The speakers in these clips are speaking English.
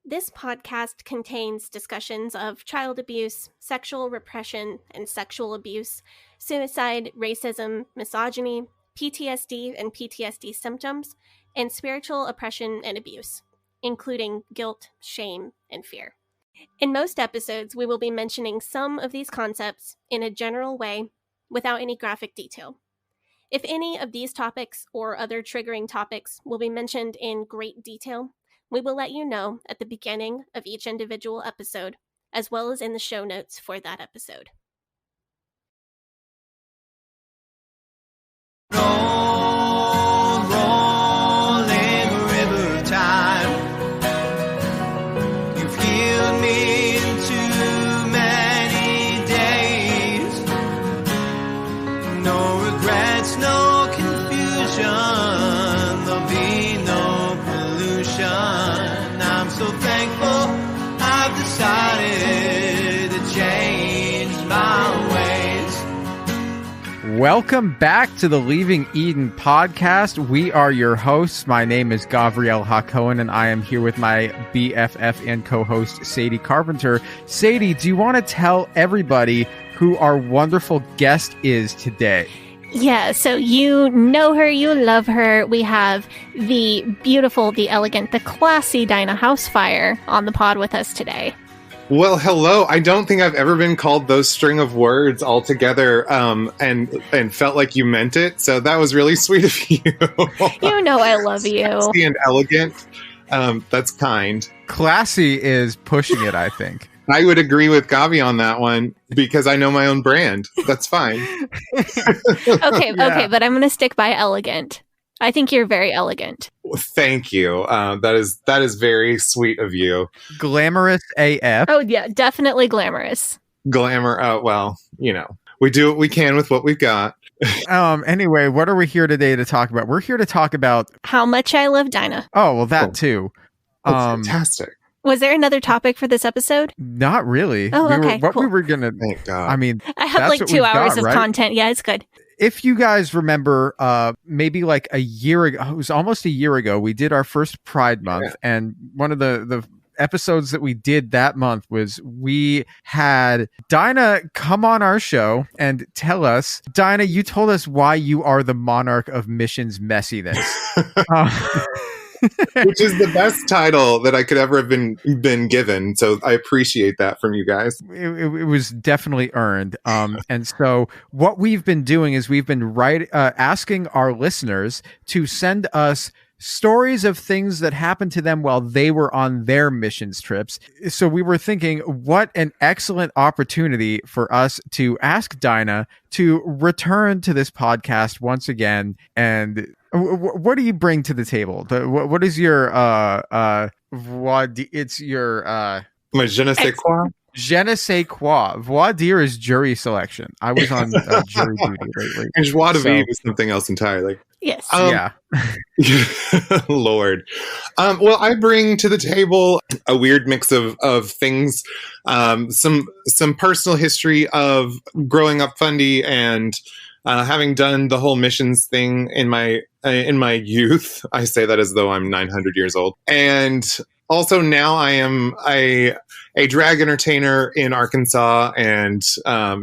This podcast contains discussions of child abuse, sexual repression and sexual abuse, suicide, racism, misogyny, PTSD and PTSD symptoms, and spiritual oppression and abuse, including guilt, shame, and fear. In most episodes, we will be mentioning some of these concepts in a general way without any graphic detail. If any of these topics or other triggering topics will be mentioned in great detail, we will let you know at the beginning of each individual episode, as well as in the show notes for that episode. Rolling river of time, you've healed me in too many days. No regrets, no confusion, there'll be no pollution. I'm so thankful I've decided to change my ways. Welcome back to the Leaving Eden podcast. We are your hosts. My name is Gavriel Hakohen, and I am here with my BFF and co-host, Sadie Carpenter. Sadie, do you want to tell everybody who our wonderful guest is today? Yeah, so you know her, you love her. We have the beautiful, the elegant, the classy Dinah House-Fire on the pod with us today. Well, hello. I don't think I've ever been called those string of words all together and felt like you meant it. So that was really sweet of you. You know I love you. Classy and elegant. That's kind. Classy is pushing it, I think. I would agree with Gavi on that one because I know my own brand. That's fine. Okay, but I'm going to stick by elegant. I think you're very elegant. Thank you. That is very sweet of you. Glamorous AF. Oh, yeah, definitely glamorous. Glamour. Well, you know, we do what we can with what we've got. Anyway, what are we here today to talk about? We're here to talk about how much I love Dinah. Oh, well, that too. That's fantastic. Was there another topic for this episode? Not really. Oh, okay, cool. We were gonna. Thank God. I mean, I have like 2 hours of content. Yeah, it's good. If you guys remember, maybe like a year ago, it was almost a year ago, we did our first Pride Month, and one of the episodes that we did that month was we had Dinah come on our show and tell us, Dinah, you told us why you are the monarch of missions messiness. Which is the best title that I could ever have been given. So I appreciate that from you guys. It was definitely earned. And so what we've been doing is we've been asking our listeners to send us stories of things that happened to them while they were on their missions trips. So we were thinking, what an excellent opportunity for us to ask Dinah to return to this podcast once again. And what do you bring to the table? What is your it's your my je ne sais quoi? Je ne sais quoi. Voir dire is jury selection. I was on jury duty lately. And joie de vivre is something else entirely. Yes. Yeah. Lord. Well, I bring to the table a weird mix of things, some personal history of growing up Fundy and having done the whole missions thing in my youth. I say that as though I'm 900 years old. And also now I am a drag entertainer in Arkansas and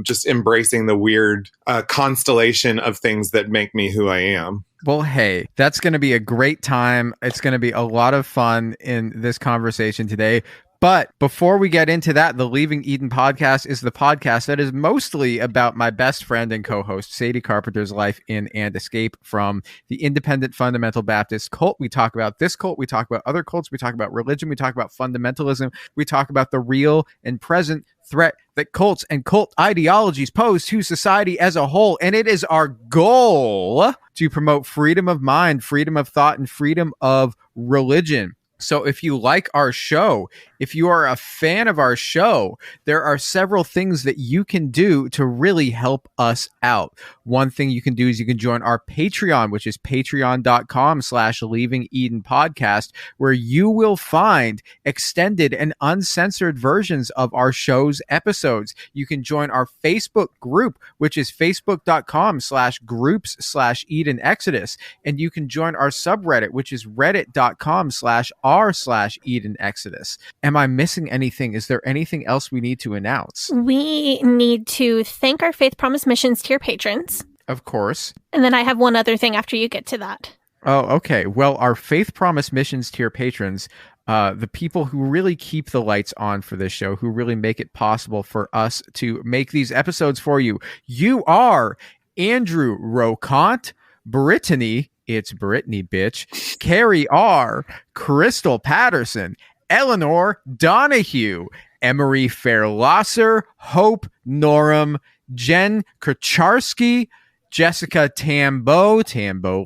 just embracing the weird constellation of things that make me who I am. Well, hey, that's going to be a great time. It's going to be a lot of fun in this conversation today. But before we get into that, the Leaving Eden podcast is the podcast that is mostly about my best friend and co-host, Sadie Carpenter's life in and escape from the independent fundamental Baptist cult. We talk about this cult. We talk about other cults. We talk about religion. We talk about fundamentalism. We talk about the real and present threat that cults and cult ideologies pose to society as a whole. And it is our goal to promote freedom of mind, freedom of thought, and freedom of religion. So if you like our show, If you are a fan of our show, there are several things that you can do to really help us out. One thing you can do is you can join our Patreon, which is patreon.com/Leaving Eden Podcast, where you will find extended and uncensored versions of our show's episodes. You can join our Facebook group, which is facebook.com/groups/Eden Exodus. And you can join our subreddit, which is reddit.com/r/Eden Exodus. Am I missing anything? Is there anything else we need to announce? We need to thank our Faith Promise Missions tier patrons. Of course. And then I have one other thing after you get to that. Oh, okay. Well, our Faith Promise Missions tier patrons, the people who really keep the lights on for this show, who really make it possible for us to make these episodes for you. You are Andrew Rocant, Brittany, it's Brittany, bitch, Carrie R., Crystal Patterson, Eleanor Donahue, Emery Fairlosser, Hope Norum, Jen Kracharski, Jessica Tambo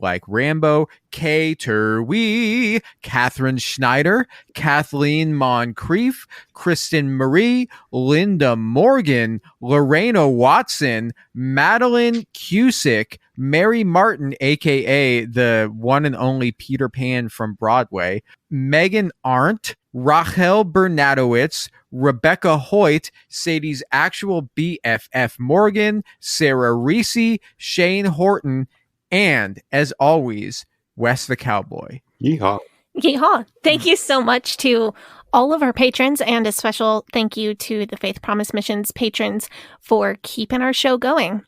like Rambo, Kay Turwee, Catherine Schneider, Kathleen Moncrief, Kristen Marie, Linda Morgan, Lorena Watson, Madeline Cusick, Mary Martin, aka the one and only Peter Pan from Broadway, Megan Arndt, Rachel Bernadowitz, Rebecca Hoyt, Sadie's actual BFF Morgan, Sarah Reese, Shane Horton, and, as always, Wes the Cowboy. Yeehaw. Yeehaw. Thank you so much to all of our patrons, and a special thank you to the Faith Promise Missions patrons for keeping our show going.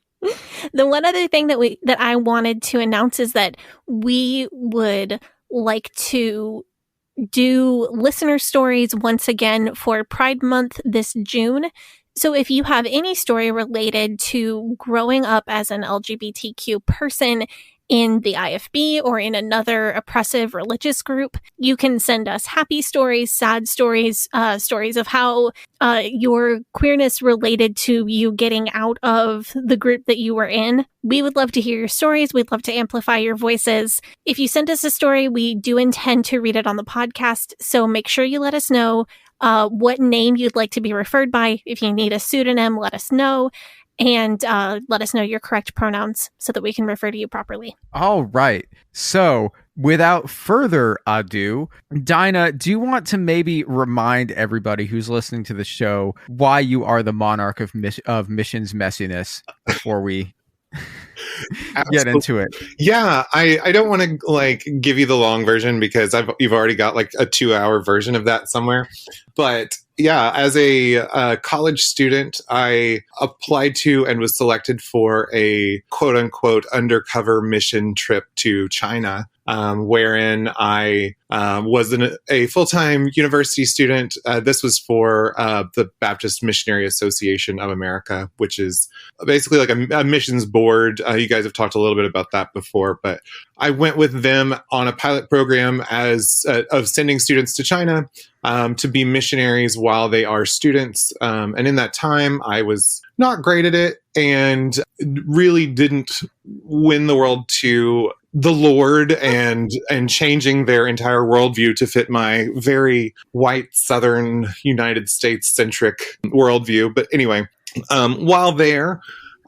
The one other thing that I wanted to announce is that we would like to do listener stories once again for Pride Month this June. So if you have any story related to growing up as an LGBTQ person in the IFB or in another oppressive religious group, you can send us happy stories, sad stories, stories of how your queerness related to you getting out of the group that you were in. We would love to hear your stories. We'd love to amplify your voices. If you send us a story, we do intend to read it on the podcast. So make sure you let us know what name you'd like to be referred by. If you need a pseudonym, let us know. And let us know your correct pronouns so that we can refer to you properly. All right. So without further ado, Dinah, do you want to maybe remind everybody who's listening to the show why you are the monarch of missions messiness before we get into it? Yeah, I don't want to give you the long version because you've already got a 2-hour version of that somewhere. But yeah, as a college student, I applied to and was selected for a quote unquote undercover mission trip to China, wherein I was a full-time university student. This was for the Baptist Missionary Association of America, which is basically like a missions board. You guys have talked a little bit about that before, but I went with them on a pilot program of sending students to China to be missionaries while they are students. And in that time, I was not great at it and really didn't win the world to the Lord and changing their entire worldview to fit my very white Southern United States centric worldview. But anyway, while there,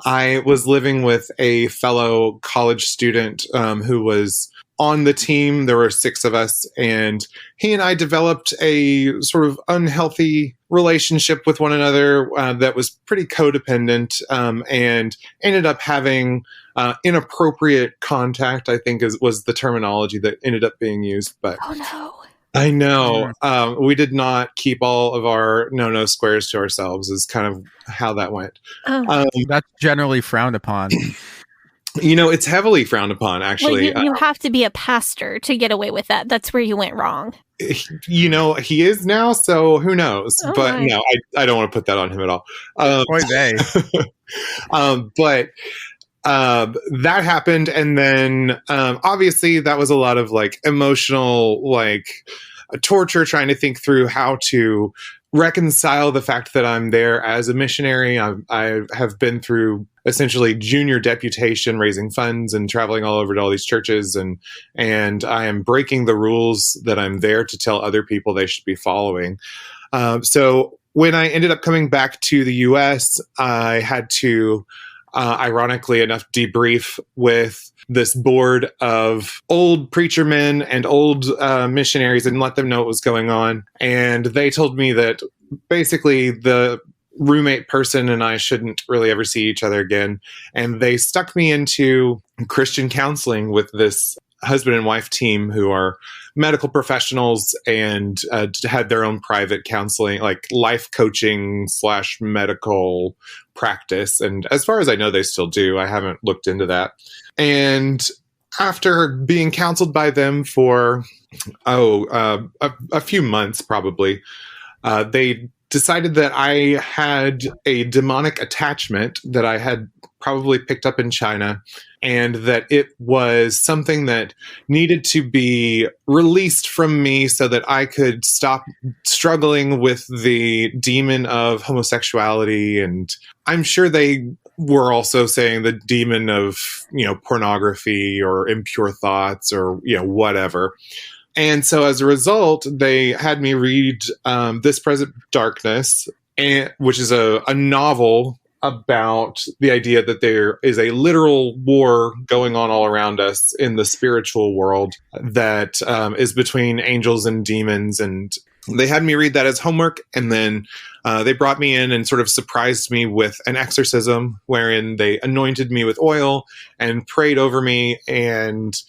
I was living with a fellow college student who was on the team. There were 6 of us, and he and I developed a sort of unhealthy relationship with one another that was pretty codependent, and ended up having inappropriate contact, I think was the terminology that ended up being used. But oh no. I know. We did not keep all of our no squares to ourselves is kind of how that went. That's generally frowned upon. It's heavily frowned upon, actually. Well, you have to be a pastor to get away with that. That's where you went wrong. He is now, so who knows? Oh, but my. no, I don't want to put that on him at all. Boy, they. But that happened, and then obviously that was a lot of emotional torture, trying to think through how to reconcile the fact that I'm there as a missionary. I have been through essentially junior deputation, raising funds and traveling all over to all these churches, and I am breaking the rules that I'm there to tell other people they should be following. So when I ended up coming back to the US, I had to, ironically enough, debrief with this board of old preacher men and old missionaries and let them know what was going on. And they told me that basically the roommate person and I shouldn't really ever see each other again. And they stuck me into Christian counseling with this husband and wife team who are medical professionals and had their own private counseling, like life coaching / medical practice. And as far as I know, they still do. I haven't looked into that. And after being counseled by them for, a few months, probably, they decided that I had a demonic attachment that I had probably picked up in China, and that it was something that needed to be released from me so that I could stop struggling with the demon of homosexuality. And I'm sure they were also saying the demon of, pornography or impure thoughts or, whatever. And so as a result, they had me read This Present Darkness, which is a novel about the idea that there is a literal war going on all around us in the spiritual world that is between angels and demons. And they had me read that as homework. And then they brought me in and sort of surprised me with an exorcism wherein they anointed me with oil and prayed over me and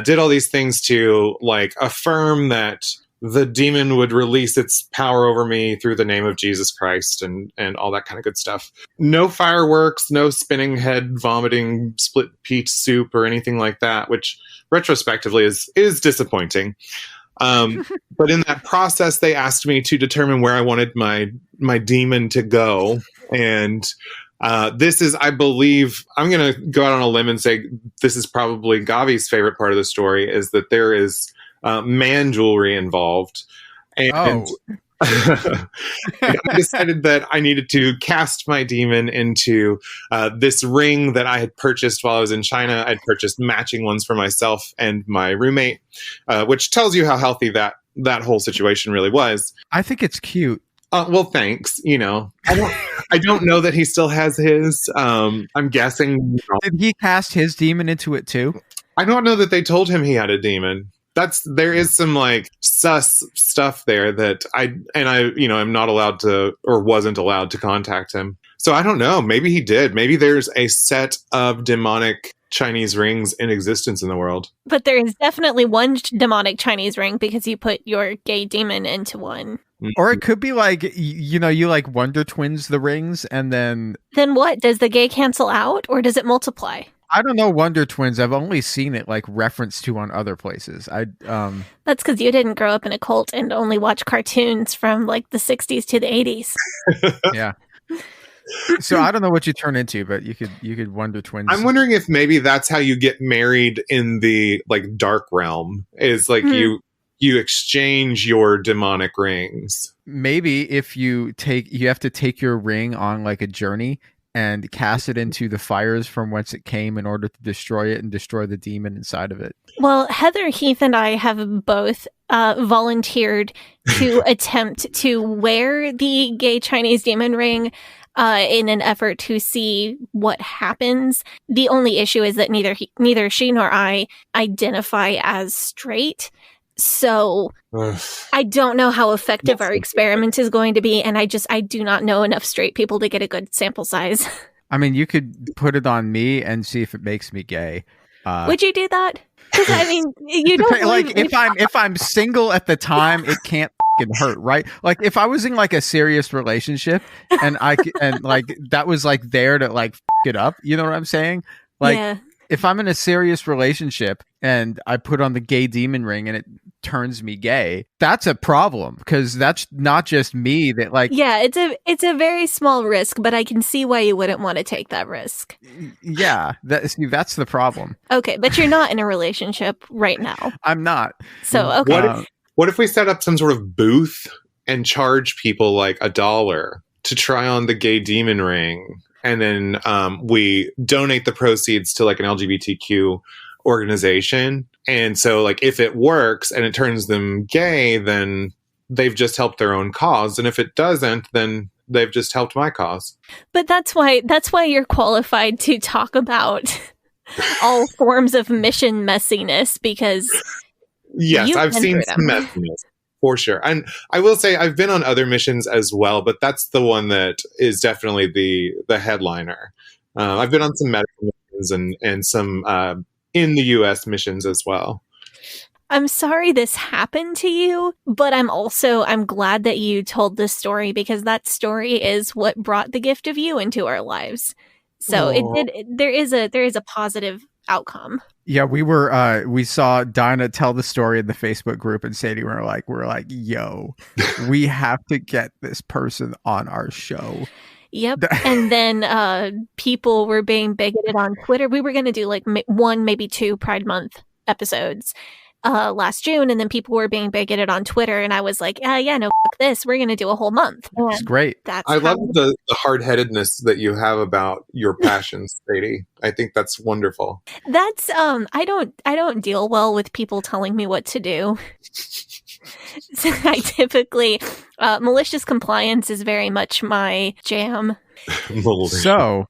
did all these things to affirm that the demon would release its power over me through the name of Jesus Christ and all that kind of good stuff. No fireworks, no spinning head, vomiting, split peach soup or anything like that, which retrospectively is disappointing. But in that process, they asked me to determine where I wanted my demon to go. And this is, I believe, I'm going to go out on a limb and say this is probably Gavi's favorite part of the story, is that there is man jewelry involved. And I decided that I needed to cast my demon into this ring that I had purchased while I was in China. I'd purchased matching ones for myself and my roommate, which tells you how healthy that whole situation really was. I think it's cute. Well, thanks. I don't know that he still has his. I'm guessing. Did he cast his demon into it too? I don't know that they told him he had a demon. There is some sus stuff there that I'm not allowed to, or wasn't allowed to contact him. So I don't know. Maybe he did. Maybe there's a set of demonic Chinese rings in existence in the world. But there is definitely one demonic Chinese ring because you put your gay demon into one. Or it could be you Wonder Twins the rings and then... Then what? Does the gay cancel out or does it multiply? I don't know Wonder Twins. I've only seen it referenced to on other places. That's because you didn't grow up in a cult and only watch cartoons from the 60s to the 80s. Yeah. So I don't know what you turn into, but you could Wonder Twins. I'm wondering if maybe that's how you get married in the dark realm. Is you exchange your demonic rings. Maybe if you have to take your ring on a journey and cast it into the fires from whence it came in order to destroy it and destroy the demon inside of it. Well, Heather, Heath, and I have both volunteered to attempt to wear the gay Chinese demon ring in an effort to see what happens. The only issue is that neither she nor I identify as straight. So I don't know how effective our experiment is going to be, and I do not know enough straight people to get a good sample size. I mean, you could put it on me and see if it makes me gay. Would you do that? Because you don't if I'm single at the time, it can't fucking hurt, right? If I was in a serious relationship and that was there to fuck it up, you know what I'm saying? Yeah. If I'm in a serious relationship and I put on the gay demon ring and it turns me gay, that's a problem because that's not just me that Yeah, it's a very small risk, but I can see why you wouldn't want to take that risk. Yeah, that's the problem. Okay, but you're not in a relationship right now. I'm not. So, okay. What if we set up some sort of booth and charge people $1 to try on the gay demon ring? And then we donate the proceeds to an LGBTQ organization. And so if it works and it turns them gay, then they've just helped their own cause. And if it doesn't, then they've just helped my cause. But that's why you're qualified to talk about all forms of mission messiness, because yes, I've seen some messiness for sure. And I will say I've been on other missions as well, but that's the one that is definitely the headliner. I've been on some medical missions and some in the U.S. missions as well. I'm sorry this happened to you, but I'm glad that you told this story, because that story is what brought the gift of you into our lives. So there is a positive outcome. Yeah, we saw Dinah tell the story in the Facebook group, and Sadie we're like, yo, we have to get this person on our show. Yep. And then people were being bigoted on Twitter. We were going to do like one, maybe two Pride Month episodes last June, and then people were being bigoted on Twitter, and I was like, yeah, no, fuck this. We're going to do a whole month. It's great. I love the hard-headedness that you have about your passions, Sadie. I think that's wonderful. That's I don't deal well with people telling me what to do. So I typically malicious compliance is very much my jam. So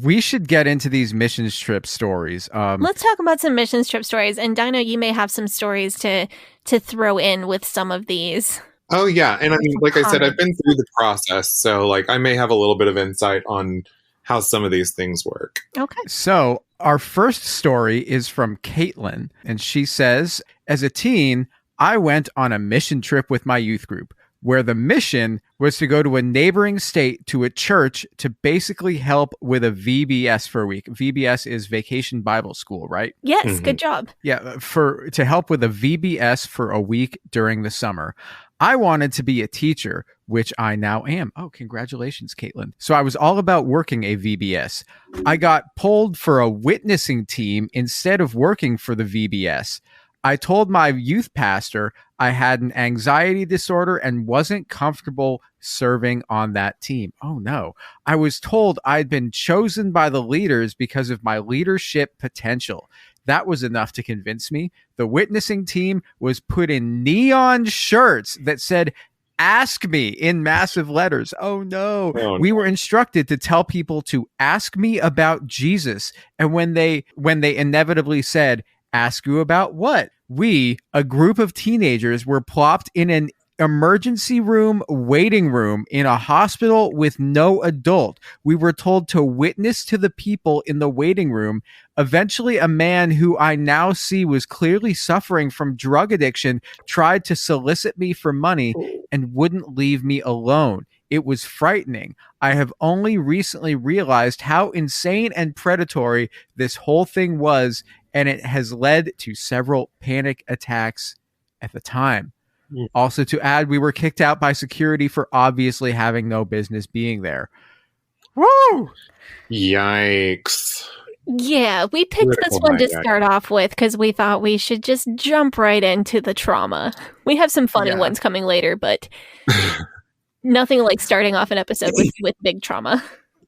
we should get into these mission trip stories. Let's talk about some mission trip stories. And Dinah, you may have some stories to throw in with some of these. Oh yeah, and I mean, like I said, I've been through the process, so like I may have a little bit of insight on how some of these things work. Okay. So our first story is from Caitlin, and she says, as a teen, I went on a mission trip with my youth group, where the mission was to go to a neighboring state to a church to basically help with a VBS for a week. VBS is Vacation Bible School, right? Yes, Mm-hmm. Good job. Yeah, to help with a VBS for a week during the summer. I wanted to be a teacher, which I now am. Oh, congratulations, Caitlin. So I was all about working a VBS. I got pulled for a witnessing team instead of working for the VBS. I told my youth pastor I had an anxiety disorder and wasn't comfortable serving on that team. Oh no. I was told I'd been chosen by the leaders because of my leadership potential. That was enough to convince me. The witnessing team was put in neon shirts that said, "Ask me," in massive letters. Oh no. We were instructed to tell people to ask me about Jesus. And when they inevitably said, "Ask you about what?" we, a group of teenagers, were plopped in an emergency room waiting room in a hospital with no adult. We were told to witness to the people in the waiting room. Eventually, a man who I now see was clearly suffering from drug addiction tried to solicit me for money and wouldn't leave me alone. It was frightening. I have only recently realized how insane and predatory this whole thing was, and it has led to several panic attacks at the time. Also, to add, we were kicked out by security for obviously having no business being there. Woo! Yikes. Yeah, we picked this one to start off with because we thought we should just jump right into the trauma. We have some funny ones coming later, but nothing like starting off an episode with big trauma.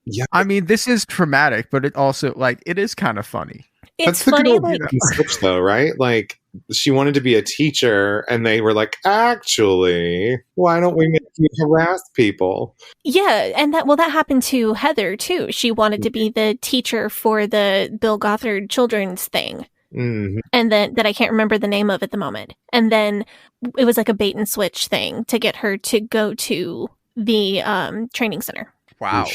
Yeah, I mean, this is traumatic, but it also, like, it is kind of funny. It's That's funny, the switch, though, right? Like, she wanted to be a teacher, and they were like, "Actually, why don't we make you harass people?" Yeah, and that happened to Heather too. She wanted to be the teacher for the Bill Gothard children's thing, and then that I can't remember the name of at the moment. And then it was like a bait and switch thing to get her to go to the training center. Wow.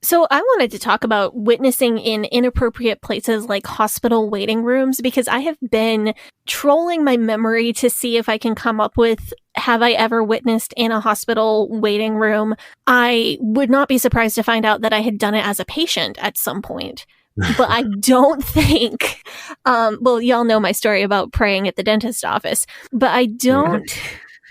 So I wanted to talk about witnessing in inappropriate places like hospital waiting rooms, because I have been trolling my memory to see if I can come up with, have I ever witnessed in a hospital waiting room? I would not be surprised to find out that I had done it as a patient at some point. But I don't think, well, y'all know my story about praying at the dentist office, but I don't,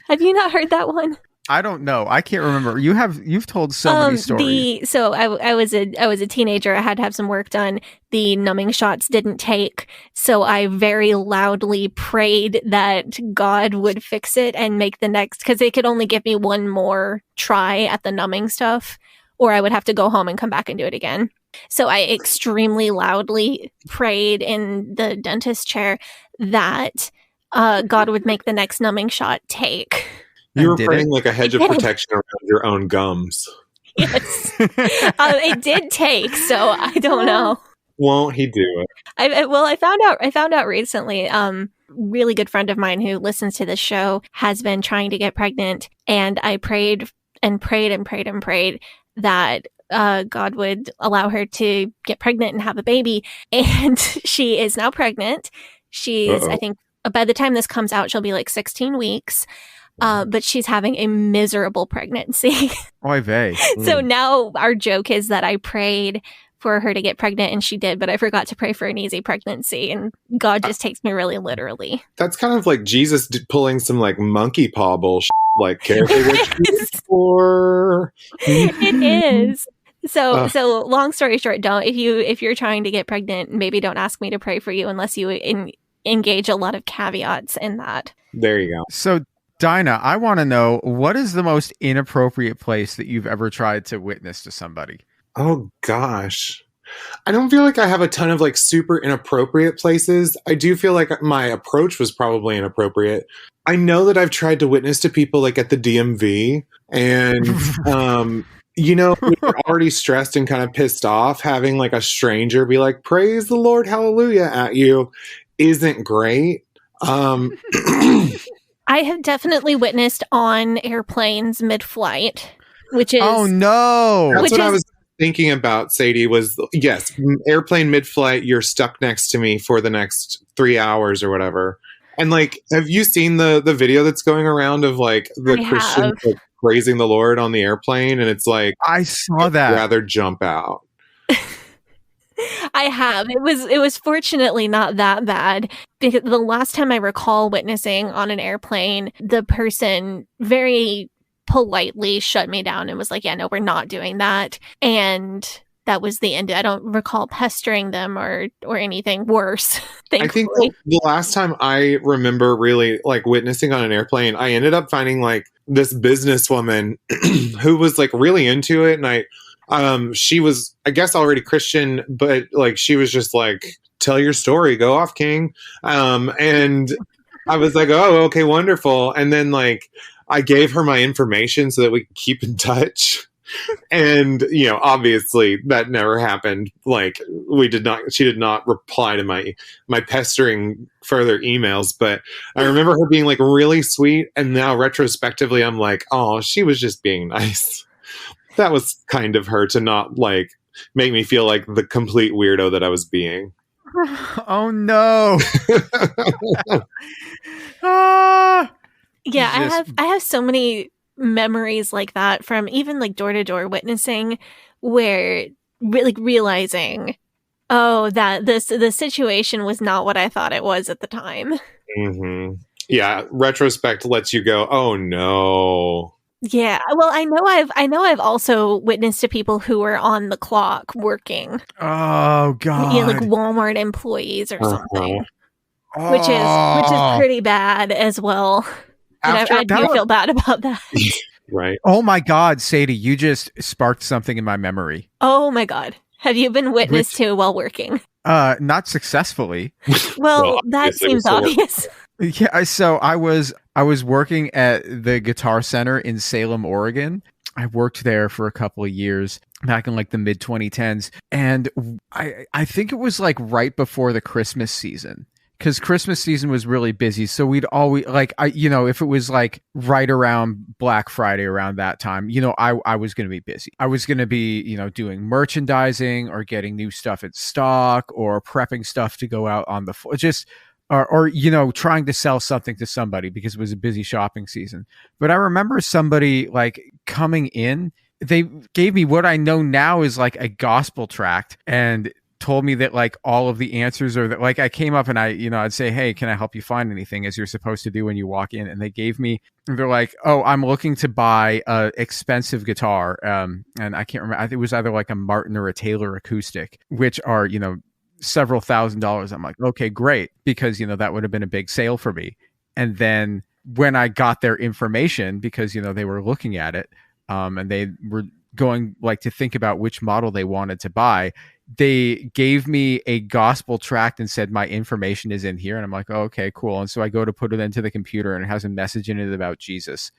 have you not heard that one? I don't know. I can't remember. You've told so many stories. So I was a teenager. I had to have some work done. The numbing shots didn't take, so I very loudly prayed that God would fix it and make the next, because they could only give me one more try at the numbing stuff, or I would have to go home and come back and do it again. So I extremely loudly prayed in the dentist chair that God would make the next numbing shot take. You were did praying it? like a hedge of did. protection around your own gums. Yes. It did take, so I don't know. Won't he do it? I found out recently, really good friend of mine who listens to this show has been trying to get pregnant, and I prayed and prayed and prayed and prayed that God would allow her to get pregnant and have a baby. And she is now pregnant. She's, I think, by the time this comes out, she'll be like 16 weeks. But she's having a miserable pregnancy. Oy vey. So now our joke is that I prayed for her to get pregnant and she did, but I forgot to pray for an easy pregnancy, and God just takes me really literally. That's kind of like Jesus pulling some like monkey paw bullshit. Like, careful what you wish for. It is. So long story short, don't, if you're trying to get pregnant, maybe don't ask me to pray for you unless you engage a lot of caveats in that. There you go. So Dinah, I want to know, what is the most inappropriate place that you've ever tried to witness to somebody? Oh gosh. I don't feel like I have a ton of like super inappropriate places. I do feel like my approach was probably inappropriate. I know that I've tried to witness to people like at the DMV, and you know, when you're already stressed and kind of pissed off, having like a stranger be like, "Praise the Lord, hallelujah" at you isn't great. I have definitely witnessed on airplanes mid-flight, which is Oh no. That's what I was thinking about, Sadie, was yes, airplane mid-flight, you're stuck next to me for the next 3 hours or whatever. And like, have you seen the video that's going around of like the Christians like, praising the Lord on the airplane? And it's like, I saw that. I'd rather jump out. I have. It was fortunately not that bad, because the last time I recall witnessing on an airplane, the person very politely shut me down and was like, "Yeah, no, we're not doing that." And that was the end. I don't recall pestering them or anything worse. I think the last time I remember really like witnessing on an airplane, I ended up finding like this businesswoman who was like really into it, and she was, I guess, already Christian, but like she was just like, "Tell your story, go off, King." And I was like, "Oh, okay, wonderful." And then like I gave her my information so that we could keep in touch. And, you know, obviously that never happened. Like she did not reply to my pestering further emails, but I remember her being like really sweet. And now retrospectively, I'm like, oh, she was just being nice. That was kind of her to not like make me feel like the complete weirdo that I was being. Oh no. Yeah, I have so many memories like that from even like door-to-door witnessing, where like realizing, oh, that the situation was not what I thought it was at the time. Mm-hmm. Yeah, retrospect lets you go, oh no. Yeah, well, I know I've also witnessed to people who were on the clock working. Oh god. Yeah, like Walmart employees or something. Which is pretty bad as well. And I do feel bad about that. Right. Oh my God, Sadie, you just sparked something in my memory. Oh my God. Have you been witnessed to while working? Not successfully. Well, that seems obvious. Yeah, so I was working at the Guitar Center in Salem, Oregon. I worked there for a couple of years back in like the mid 2010s. And I think it was like right before the Christmas season, because Christmas season was really busy. So we'd always like, if it was like right around Black Friday around that time, I was going to be busy. I was going to be, doing merchandising or getting new stuff in stock or prepping stuff to go out on the floor, or trying to sell something to somebody because it was a busy shopping season. But I remember somebody like coming in, they gave me what I know now is like a gospel tract and told me that like all of the answers are that, like, I came up and I'd say, "Hey, can I help you find anything?" as you're supposed to do when you walk in. And they gave me, they're like, "Oh, I'm looking to buy a expensive guitar." And I can't remember. I think it was either like a Martin or a Taylor acoustic, which are, several $1,000s. I'm like, okay, great. Because, that would have been a big sale for me. And then when I got their information, because, they were looking at it, and they were going like to think about which model they wanted to buy, they gave me a gospel tract and said, "My information is in here." And I'm like, oh, okay, cool. And so I go to put it into the computer and it has a message in it about Jesus.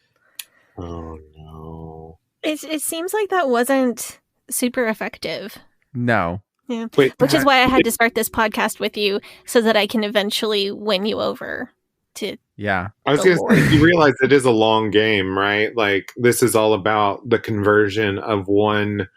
Oh no. It seems like that wasn't super effective. No. Yeah. Wait, Which is why I had to start this podcast with you so that I can eventually win you over to. Yeah. I was the going to say, you realize it is a long game, right? Like, this is all about the conversion of one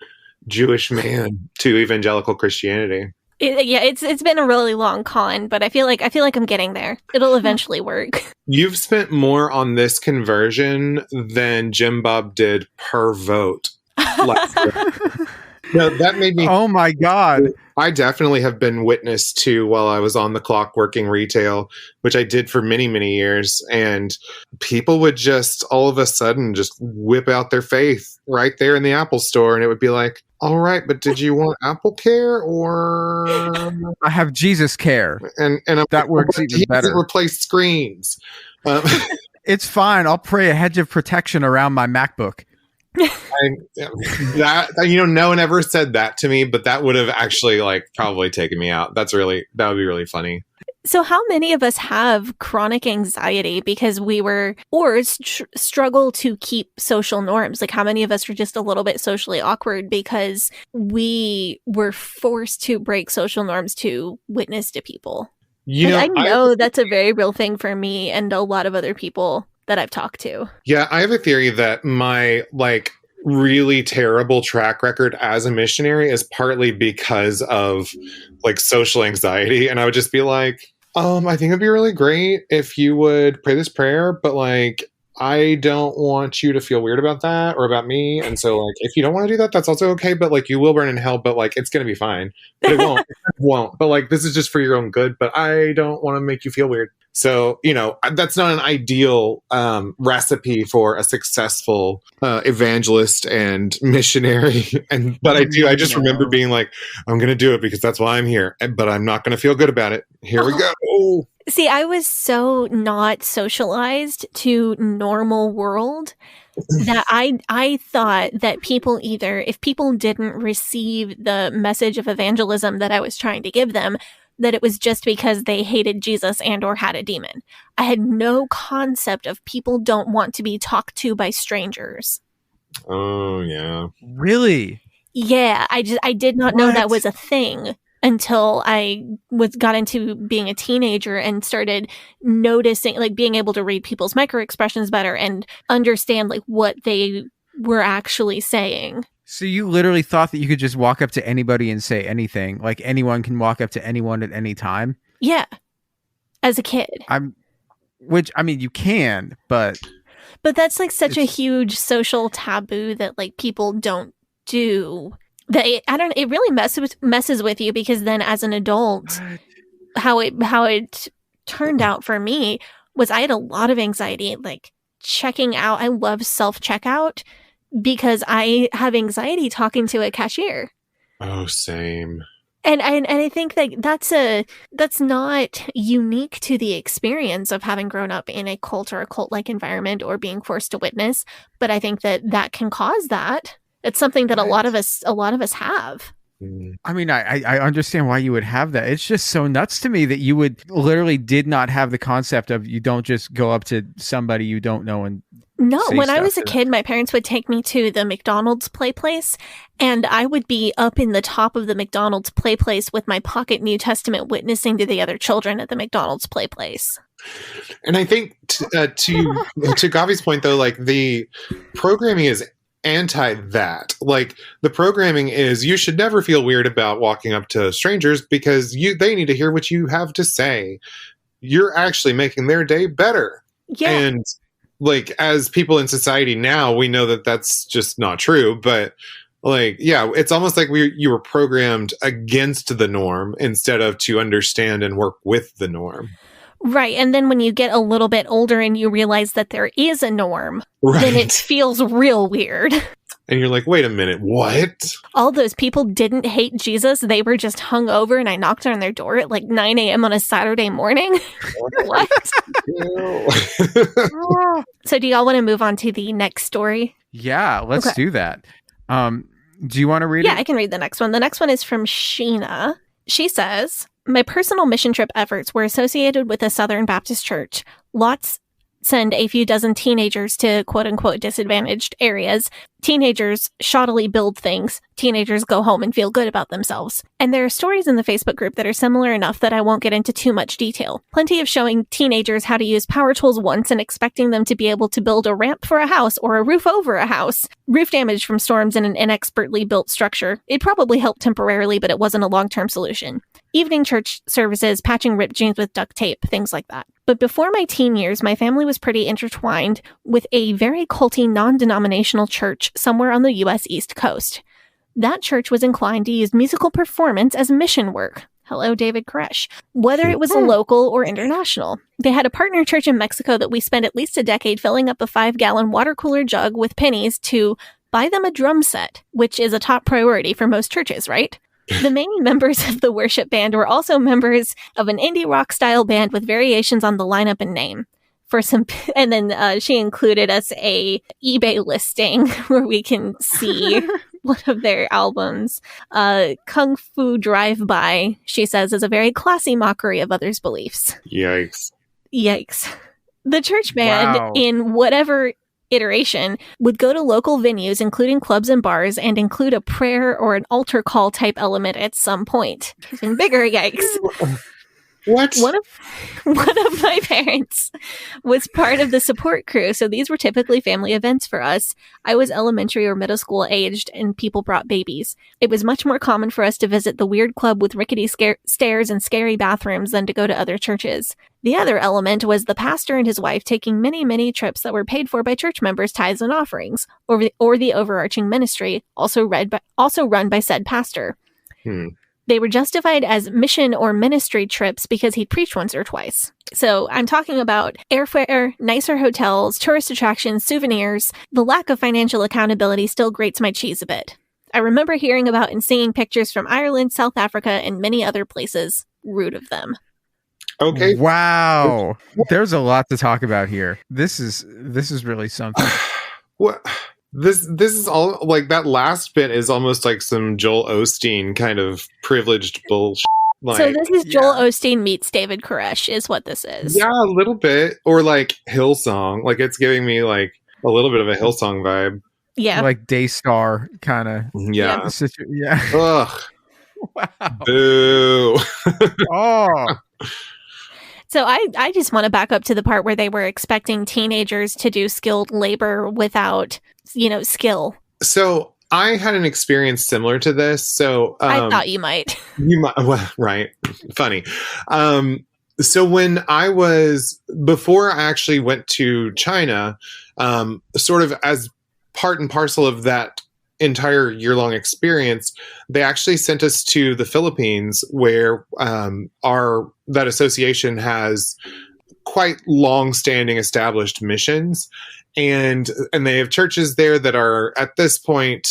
Jewish man to evangelical Christianity. It's been a really long con, but I feel like I'm getting there. It'll eventually work. You've spent more on this conversion than Jim Bob did per vote last year. No, that made me. Oh my God. I definitely have been witness to while I was on the clock working retail, which I did for many, many years. And people would just all of a sudden just whip out their faith right there in the Apple store. And it would be like, all right, but did you want Apple Care or I have Jesus Care. and That works even better. Replace screens. It's fine. I'll pray a hedge of protection around my MacBook. No one ever said that to me, but that would have actually probably taken me out. That would be really funny. So how many of us have chronic anxiety because struggle to keep social norms? Like, how many of us are just a little bit socially awkward because we were forced to break social norms to witness to people? I know that's a very real thing for me and a lot of other people that I've talked to. Yeah, I have a theory that my really terrible track record as a missionary is partly because of social anxiety. And I would just be like, I think it'd be really great if you would pray this prayer, but I don't want you to feel weird about that or about me. And so if you don't want to do that, that's also okay. But you will burn in hell, but it's going to be fine. But it won't. It won't. But this is just for your own good. But I don't want to make you feel weird. So, that's not an ideal recipe for a successful evangelist and missionary. But I just remember being like, I'm going to do it because that's why I'm here. But I'm not going to feel good about it. Here we go. See, I was so not socialized to normal world that I thought that people if people didn't receive the message of evangelism that I was trying to give them, that it was just because they hated Jesus and or had a demon. I had no concept of people don't want to be talked to by strangers. Oh, yeah. Really? Yeah, I did not know that was a thing until I got into being a teenager and started noticing, being able to read people's micro expressions better and understand what they were actually saying. So you literally thought that you could just walk up to anybody and say anything? Like anyone can walk up to anyone at any time? Yeah. As a kid. You can, but that's such a huge social taboo that people don't do. That it really messes with you, because then as an adult, how it turned out for me was I had a lot of anxiety, checking out. I love self-checkout because I have anxiety talking to a cashier. Oh, same. And I think that's not unique to the experience of having grown up in a cult or a cult-like environment or being forced to witness, but I think that can cause that. It's something that a lot of us have. I mean, I understand why you would have that. It's just so nuts to me that you would literally did not have the concept of you don't just go up to somebody you don't know and no. When I was a kid, my parents would take me to the McDonald's play place, and I would be up in the top of the McDonald's play place with my pocket New Testament, witnessing to the other children at the McDonald's play place. And I think to Gavi's point, though, the programming is anti that. The programming is you should never feel weird about walking up to strangers because they need to hear what you have to say. You're actually making their day better. Yeah. And as people in society now, we know that that's just not true, but it's almost like you were programmed against the norm instead of to understand and work with the norm. Right. And then when you get a little bit older and you realize that there is a norm, then it feels real weird. And you're like, wait a minute, what? All those people didn't hate Jesus. They were just hungover, and I knocked on their door at 9 a.m. on a Saturday morning. What? So do y'all want to move on to the next story? Yeah, let's do that. Do you want to read it? Yeah, I can read the next one. The next one is from Sheena. She says, my personal mission trip efforts were associated with a Southern Baptist church. Lots send a few dozen teenagers to quote-unquote disadvantaged areas. Teenagers shoddily build things. Teenagers go home and feel good about themselves. And there are stories in the Facebook group that are similar enough that I won't get into too much detail. Plenty of showing teenagers how to use power tools once and expecting them to be able to build a ramp for a house or a roof over a house. Roof damage from storms in an inexpertly built structure. It probably helped temporarily, but it wasn't a long-term solution. Evening church services, patching ripped jeans with duct tape, things like that. But before my teen years, my family was pretty intertwined with a very culty, non-denominational church somewhere on the U.S. East Coast. That church was inclined to use musical performance as mission work. Hello, David Koresh. Whether it was local or international. They had a partner church in Mexico that we spent at least a decade filling up a 5-gallon water cooler jug with pennies to buy them a drum set, which is a top priority for most churches, right? The main members of the worship band were also members of an indie rock style band with variations on the lineup and name. And then she included us a eBay listing where we can see one of their albums. Kung Fu Drive-By, she says, is a very classy mockery of others' beliefs. Yikes. The church band, in whatever iteration, would go to local venues, including clubs and bars, and include a prayer or an altar call type element at some point. Even bigger, yikes. What? One of my parents was part of the support crew, so these were typically family events for us. I was elementary or middle school aged, and people brought babies. It was much more common for us to visit the weird club with rickety stairs and scary bathrooms than to go to other churches. The other element was the pastor and his wife taking many, many trips that were paid for by church members' tithes and offerings, or the overarching ministry, also run by said pastor. They were justified as mission or ministry trips because he preached once or twice. So I'm talking about airfare, nicer hotels, tourist attractions, souvenirs. The lack of financial accountability still grates my cheese a bit. I remember hearing about and seeing pictures from Ireland, South Africa, and many other places. Rude of them. Okay. Wow. There's a lot to talk about here. This is really something. What? This is all like that last bit is almost like some Joel Osteen kind of privileged bullshit. Like, so this is Joel Osteen meets David Koresh is what this is. Yeah, a little bit. Or like Hillsong. Like it's giving me like a little bit of a Hillsong vibe. Yeah. Like Daystar kind of. Yeah. Yeah. Ugh. Wow. Boo. Oh. So I just want to back up to the part where they were expecting teenagers to do skilled labor without, skill. So I had an experience similar to this. So I thought you might. You might, well, right. Funny. So before I actually went to China, sort of as part and parcel of that entire year-long experience, they actually sent us to the Philippines, where that association has quite long-standing established missions, and they have churches there that are at this point.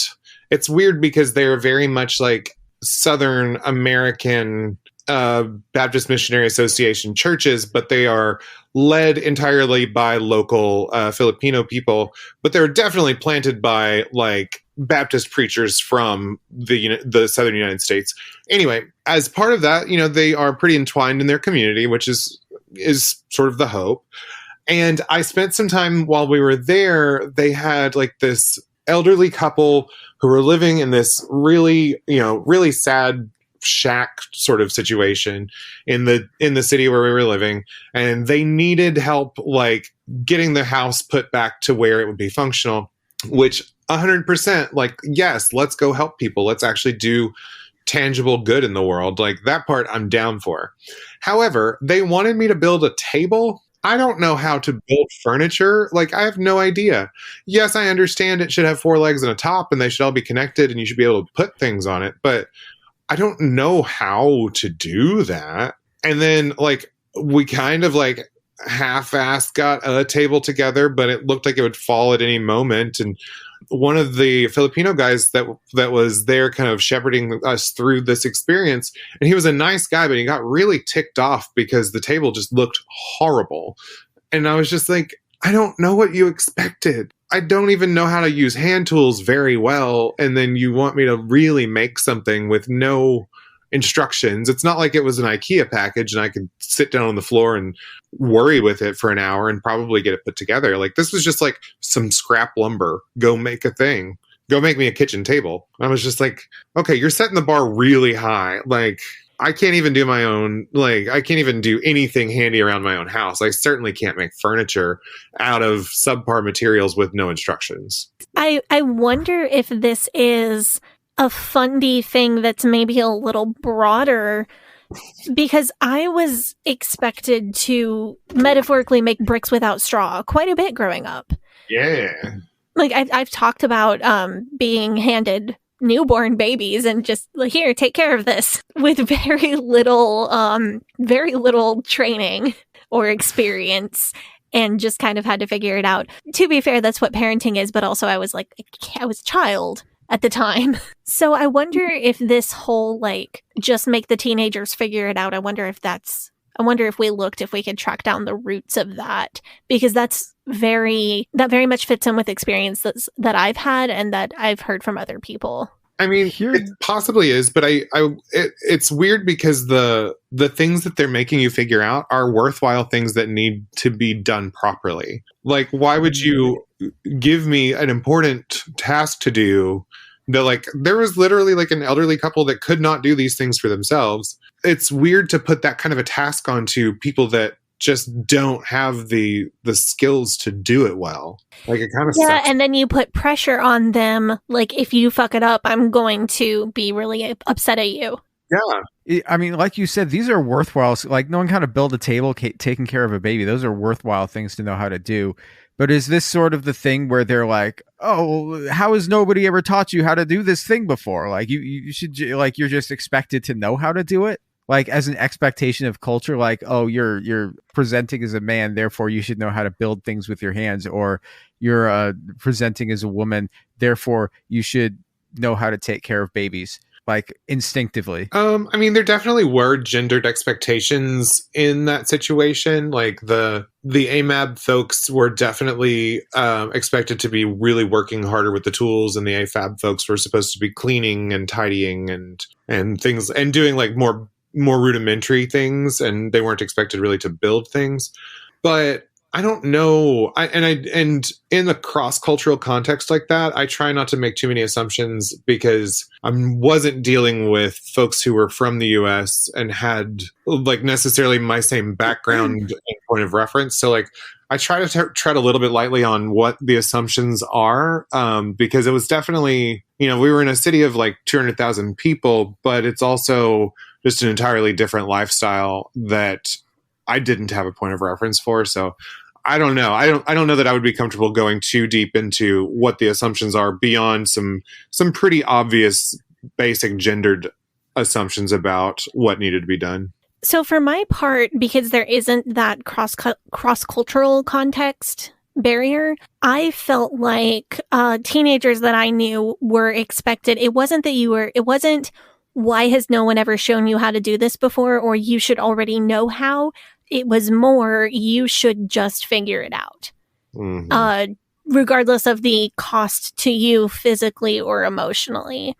It's weird because they are very much like Southern American Baptist Missionary Association churches, but they are led entirely by local Filipino people. But they're definitely planted by like Baptist preachers from the Southern United States. Anyway, as part of that, they are pretty entwined in their community, which is sort of the hope. And I spent some time while we were there. They had like this elderly couple who were living in this really, really sad shack sort of situation in the city where we were living, and they needed help like getting the house put back to where it would be functional, which 100% like, yes, let's go help people. Let's actually do tangible good in the world. Like that part I'm down for. However, they wanted me to build a table. I don't know how to build furniture. Like I have no idea. Yes, I understand it should have 4 legs and a top and they should all be connected and you should be able to put things on it, but I don't know how to do that. And then like we kind of like half-assed got a table together, but it looked like it would fall at any moment. And one of the Filipino guys that was there kind of shepherding us through this experience, and he was a nice guy, but he got really ticked off because the table just looked horrible. And I was just like, I don't know what you expected. I don't even know how to use hand tools very well. And then you want me to really make something with no instructions. It's not like it was an IKEA package and I could sit down on the floor and worry with it for an hour and probably get it put together. Like, this was just like some scrap lumber. Go make a thing. Go make me a kitchen table. I was just like, okay, you're setting the bar really high. Like, I can't even do my own, like, I can't even do anything handy around my own house. I certainly can't make furniture out of subpar materials with no instructions. I wonder if this is a fundy thing that's maybe a little broader, because I was expected to metaphorically make bricks without straw quite a bit growing up. Yeah. Like, I've talked about being handed newborn babies and just like, here, take care of this, with very little training or experience, and just kind of had to figure it out. To be fair, that's what parenting is, but also I was like, I was a child at the time. So I wonder if this whole, like, just make the teenagers figure it out, I wonder if we could track down the roots of that, because that very much fits in with experiences that I've had and that I've heard from other people. I mean, it possibly is, but it's weird because the things that they're making you figure out are worthwhile things that need to be done properly. Like, why would you give me an important task to do that, like, there was literally like an elderly couple that could not do these things for themselves. It's weird to put that kind of a task onto people that just don't have the skills to do it well. Like, it kind of sucks. And then you put pressure on them, like, if you fuck it up, I'm going to be really upset at you. Yeah. I mean, like you said, these are worthwhile, like, knowing how to build a table, taking care of a baby, those are worthwhile things to know how to do. But is this sort of the thing where they're like, oh, how has nobody ever taught you how to do this thing before? Like, you should, like, you're just expected to know how to do it? Like, as an expectation of culture, like, oh, you're presenting as a man, therefore you should know how to build things with your hands, or you're presenting as a woman, therefore you should know how to take care of babies, like, instinctively. I mean, there definitely were gendered expectations in that situation. Like, the AMAB folks were definitely expected to be really working harder with the tools, and the AFAB folks were supposed to be cleaning and tidying and things, and doing like more rudimentary things, and they weren't expected really to build things. But I don't know. And in a cross-cultural context like that, I try not to make too many assumptions, because I wasn't dealing with folks who were from the US and had like necessarily my same background and point of reference. So, like, I try to tread a little bit lightly on what the assumptions are, because it was definitely, we were in a city of like 200,000 people, but it's also just an entirely different lifestyle that I didn't have a point of reference for. So I don't know. I don't know that I would be comfortable going too deep into what the assumptions are beyond some pretty obvious basic gendered assumptions about what needed to be done. So for my part, because there isn't that cross-cultural context barrier, I felt like teenagers that I knew were expected. It wasn't why has no one ever shown you how to do this before, or you should already know how. It was more, you should just figure it out. Mm-hmm. Regardless of the cost to you physically or emotionally.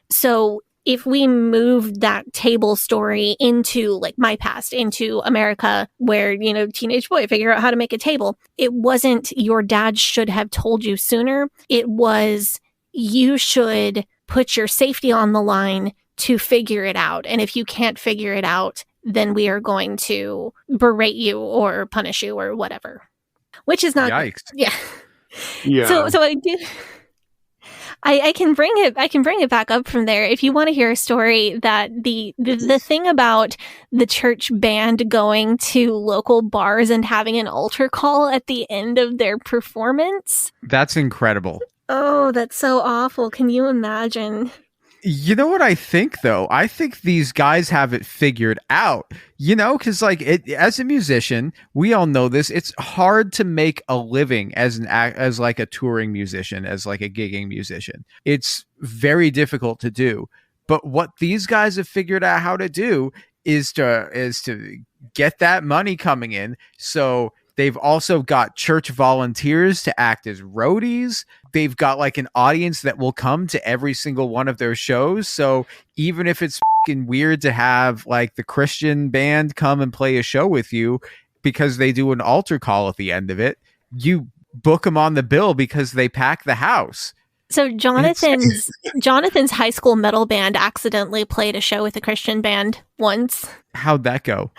So if we moved that table story into like my past, into America, where, teenage boy, figure out how to make a table. It wasn't your dad should have told you sooner. It was, you should put your safety on the line to figure it out. And if you can't figure it out, then we are going to berate you or punish you or whatever. Which is not... Yikes. Yeah. Yeah. So I do... I can bring it back up from there. If you want to hear a story that the thing about the church band going to local bars and having an altar call at the end of their performance. That's incredible. Oh, that's so awful. Can you imagine? You know what I think, though? I think these guys have it figured out, because like as a musician, we all know this. It's hard to make a living as like a touring musician, as like a gigging musician. It's very difficult to do. But what these guys have figured out how to do is to get that money coming in. So They've also got church volunteers to act as roadies. They've got like an audience that will come to every single one of their shows. So even if it's fucking weird to have like the Christian band come and play a show with you because they do an altar call at the end of it, you book them on the bill because they pack the house. So Jonathan's high school metal band accidentally played a show with a Christian band once. How'd that go?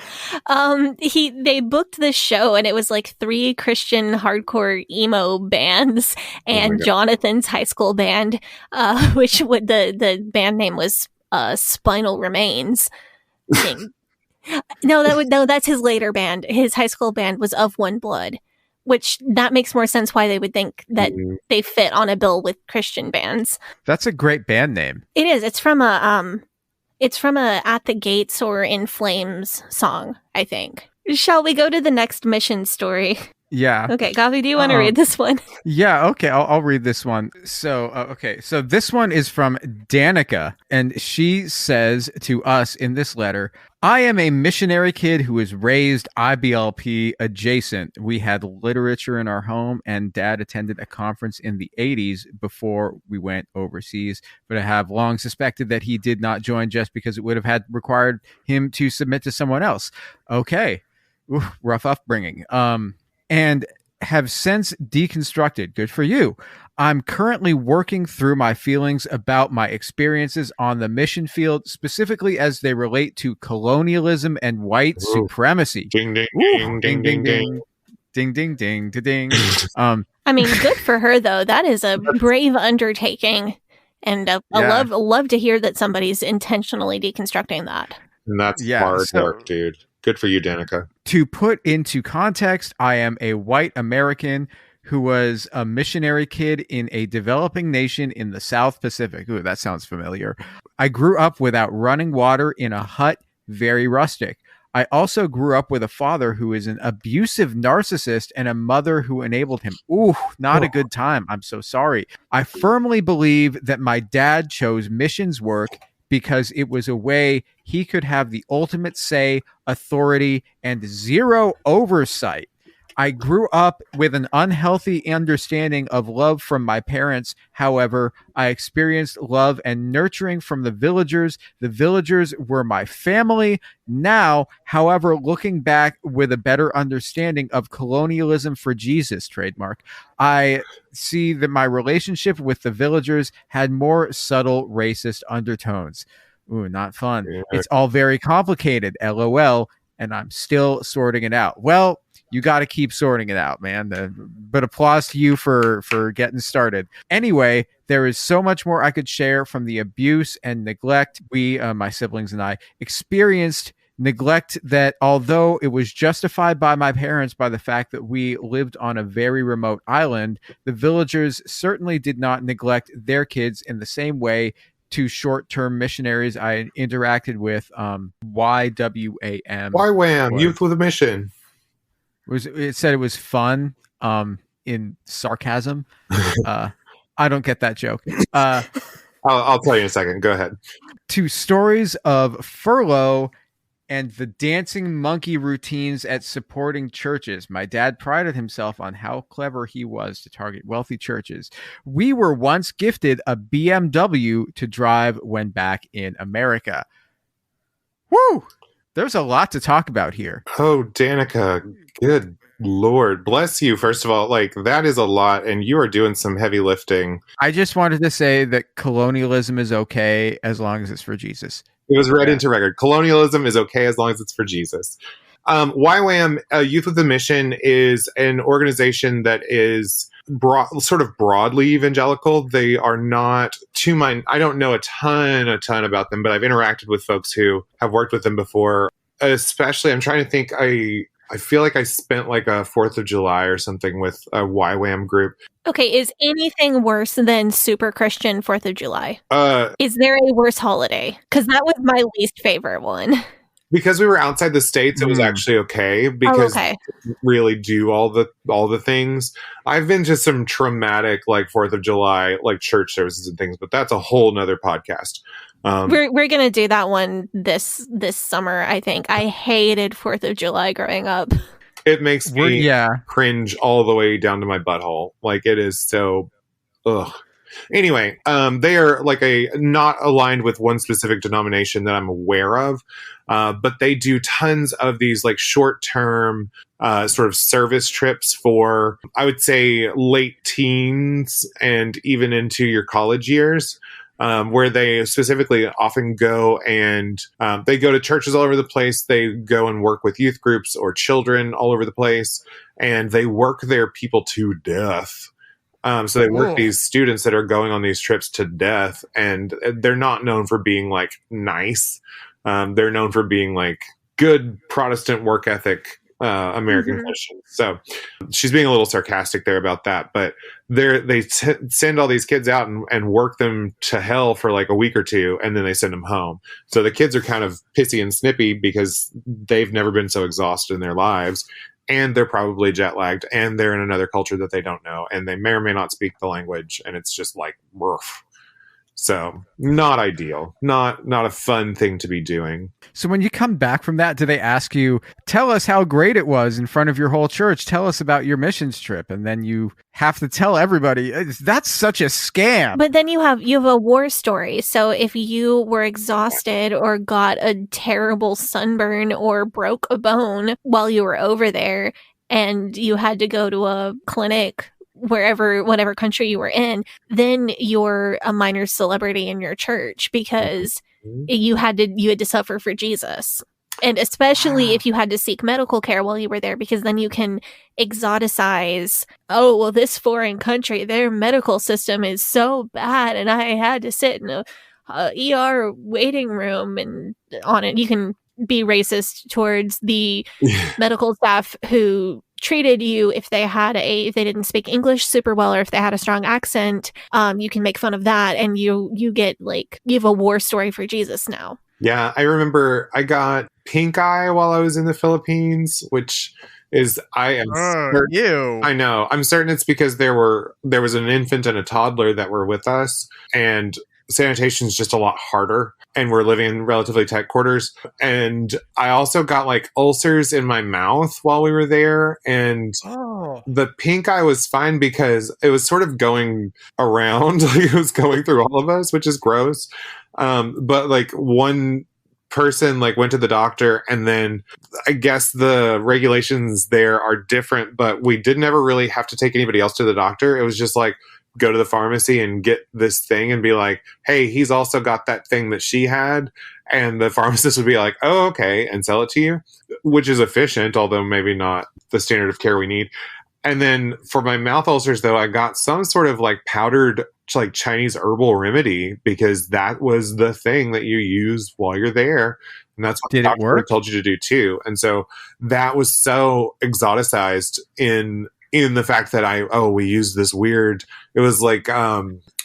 They booked this show and it was like 3 Christian hardcore emo bands and Jonathan's high school band, which would the band name was Spinal Remains. No, that's his later band. His high school band was Of One Blood, which that makes more sense why they would think that they fit on a bill with Christian bands. That's a great band name. It is. It's from a At the Gates or In Flames song, I think. Shall we go to the next mission story? Yeah. Okay, Gavi, do you want to read this one? Yeah, okay, I'll read this one. So this one is from Danica, and she says to us in this letter, I am a missionary kid who was raised IBLP adjacent. We had literature in our home, and Dad attended a conference in the 80s before we went overseas, but I have long suspected that he did not join just because it would have had required him to submit to someone else. Okay. Ooh, rough upbringing. And have since deconstructed. Good for you. I'm currently working through my feelings about my experiences on the mission field, specifically as they relate to colonialism and white supremacy. Ding, ding, Ooh, ding, ding, ding, ding. Ding, ding, ding, ding. I mean, good for her, though. That is a brave undertaking. And I love to hear that somebody's intentionally deconstructing that. And that's hard work, dude. Good for you, Danica. To put into context, I am a white American who was a missionary kid in a developing nation in the South Pacific. Ooh, that sounds familiar. I grew up without running water in a hut, very rustic. I also grew up with a father who is an abusive narcissist and a mother who enabled him. Ooh, not a good time. I'm so sorry. I firmly believe that my dad chose missions work because it was a way he could have the ultimate say, authority, and zero oversight. I grew up with an unhealthy understanding of love from my parents. However, I experienced love and nurturing from the villagers. The villagers were my family. Now, however, looking back with a better understanding of colonialism for Jesus, trademark, I see that my relationship with the villagers had more subtle racist undertones. Ooh, not fun. Yeah. It's all very complicated, LOL, and I'm still sorting it out. Well, you got to keep sorting it out, man. But applause to you for getting started. Anyway, there is so much more I could share from the abuse and neglect we, my siblings and I, experienced. Neglect that, although it was justified by my parents by the fact that we lived on a very remote island, the villagers certainly did not neglect their kids in the same way to short-term missionaries I interacted with. YWAM. YWAM, Youth with a Mission. It said it was fun in sarcasm. I don't get that joke. I'll tell you in a second. Go ahead. To stories of furlough and the dancing monkey routines at supporting churches. My dad prided himself on how clever he was to target wealthy churches. We were once gifted a BMW to drive when back in America. Woo! There's a lot to talk about here. Oh, Danica, good Lord. Bless you, first of all. Like, that is a lot, and you are doing some heavy lifting. I just wanted to say that colonialism is okay as long as it's for Jesus. It was read into record. Colonialism is okay as long as it's for Jesus. YWAM, Youth with a Mission, is an organization that is sort of broadly evangelical. They are not, I don't know a ton about them, but I've interacted with folks who have worked with them before. Especially, I'm trying to think, I feel like I spent like a 4th of July or something with a YWAM group. Okay, is anything worse than super Christian 4th of July? Is there a worse holiday? Because that was my least favorite one. Because we were outside the States, it was actually okay because we didn't really do all the things. I've been to some traumatic like 4th of July like church services and things, but that's a whole nother podcast. We're gonna do that one this summer, I think. I hated 4th of July growing up. It makes me Yeah. cringe all the way down to my butthole. Like, it is so, ugh. Anyway, they are like not aligned with one specific denomination that I'm aware of, but they do tons of these like short-term sort of service trips for, I would say, late teens and even into your college years. Where they specifically often go and they go to churches all over the place. They go and work with youth groups or children all over the place, and they work their people to death. So they work these students that are going on these trips to death, and they're not known for being like nice. They're known for being like good Protestant work ethic American Christians. So she's being a little sarcastic there about that, but they send all these kids out and work them to hell for like a week or two, and then they send them home. So the kids are kind of pissy and snippy because they've never been so exhausted in their lives, and they're probably jet lagged, and they're in another culture that they don't know, and they may or may not speak the language, and it's just like rough. So not ideal, not a fun thing to be doing. So when you come back from that, do they ask you, tell us how great it was in front of your whole church? Tell us about your missions trip. And then you have to tell everybody. That's such a scam. But then you have a war story. So if you were exhausted or got a terrible sunburn or broke a bone while you were over there and you had to go to a clinic whatever country you were in, then you're a minor celebrity in your church because you had to suffer for Jesus. And especially if you had to seek medical care while you were there, because then you can exoticize, oh, well, this foreign country, their medical system is so bad, and I had to sit in a ER waiting room and on it. You can be racist towards the medical staff who treated you if they didn't speak English super well, or if they had a strong accent. You can make fun of that, and you get like, you have a war story for Jesus now. Yeah, I remember I got pink eye while I was in the Philippines, which is I know. I'm certain it's because there was an infant and a toddler that were with us, and sanitation is just a lot harder, and we're living in relatively tight quarters. And I also got like ulcers in my mouth while we were there, and the pink eye was fine because it was sort of going around, like it was going through all of us, which is gross. But like one person like went to the doctor, and then I guess the regulations there are different, but we didn't ever really have to take anybody else to the doctor. It was just like, go to the pharmacy and get this thing and be like, hey, he's also got that thing that she had. And the pharmacist would be like, oh, okay, and sell it to you, which is efficient, although maybe not the standard of care we need. And then for my mouth ulcers, though, I got some sort of like powdered like Chinese herbal remedy, because that was the thing that you use while you're there. And that's what the doctor told you to do too. And so that was so exoticized in the fact that we used this weird, it was like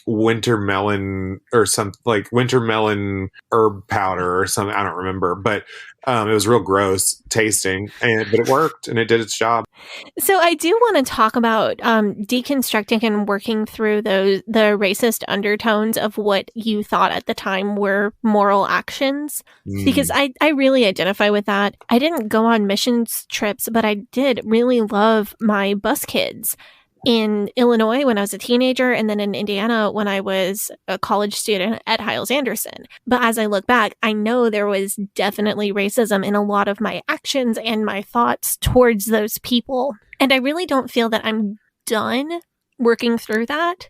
winter melon or something, like winter melon herb powder or something. I don't remember, but it was real gross tasting, but it worked and it did its job. So I do want to talk about deconstructing and working through the racist undertones of what you thought at the time were moral actions, because I really identify with that. I didn't go on missions trips, but I did really love my bus kids in Illinois when I was a teenager, and then in Indiana when I was a college student at Hyles-Anderson. But as I look back, I know there was definitely racism in a lot of my actions and my thoughts towards those people. And I really don't feel that I'm done working through that.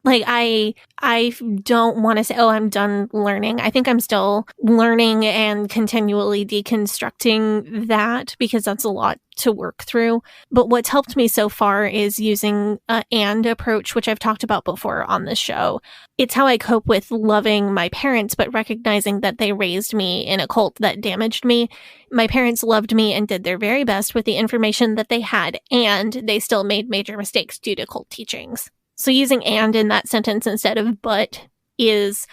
Like, I don't want to say, oh, I'm done learning. I think I'm still learning and continually deconstructing that, because that's a lot to work through. But what's helped me so far is using an and approach, which I've talked about before on this show. It's how I cope with loving my parents, but recognizing that they raised me in a cult that damaged me. My parents loved me and did their very best with the information that they had, and they still made major mistakes due to cult teachings. So using and in that sentence instead of but is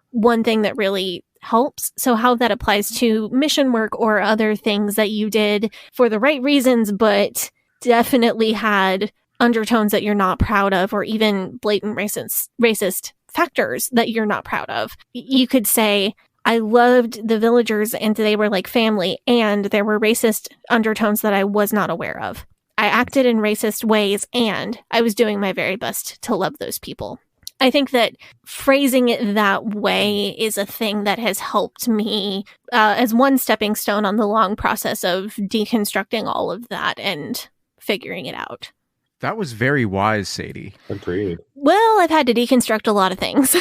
one thing that really helps. So how that applies to mission work or other things that you did for the right reasons, but definitely had undertones that you're not proud of, or even blatant racist factors that you're not proud of. You could say, I loved the villagers and they were like family, and there were racist undertones that I was not aware of. I acted in racist ways, and I was doing my very best to love those people. I think that phrasing it that way is a thing that has helped me as one stepping stone on the long process of deconstructing all of that and figuring it out. That was very wise, Sadie. Agreed. Well, I've had to deconstruct a lot of things.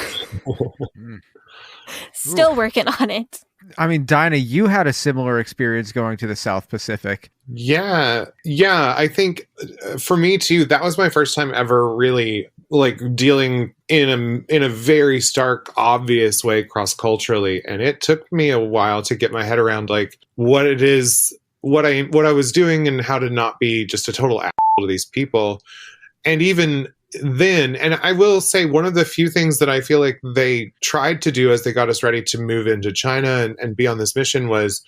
Still working on it. I mean, Dinah, you had a similar experience going to the South Pacific. Yeah. I think for me too, that was my first time ever really like dealing in a very stark, obvious way cross-culturally, and it took me a while to get my head around like what it is, what I was doing, and how to not be just a total asshole to these people. And even then, and I will say one of the few things that I feel like they tried to do as they got us ready to move into China and be on this mission was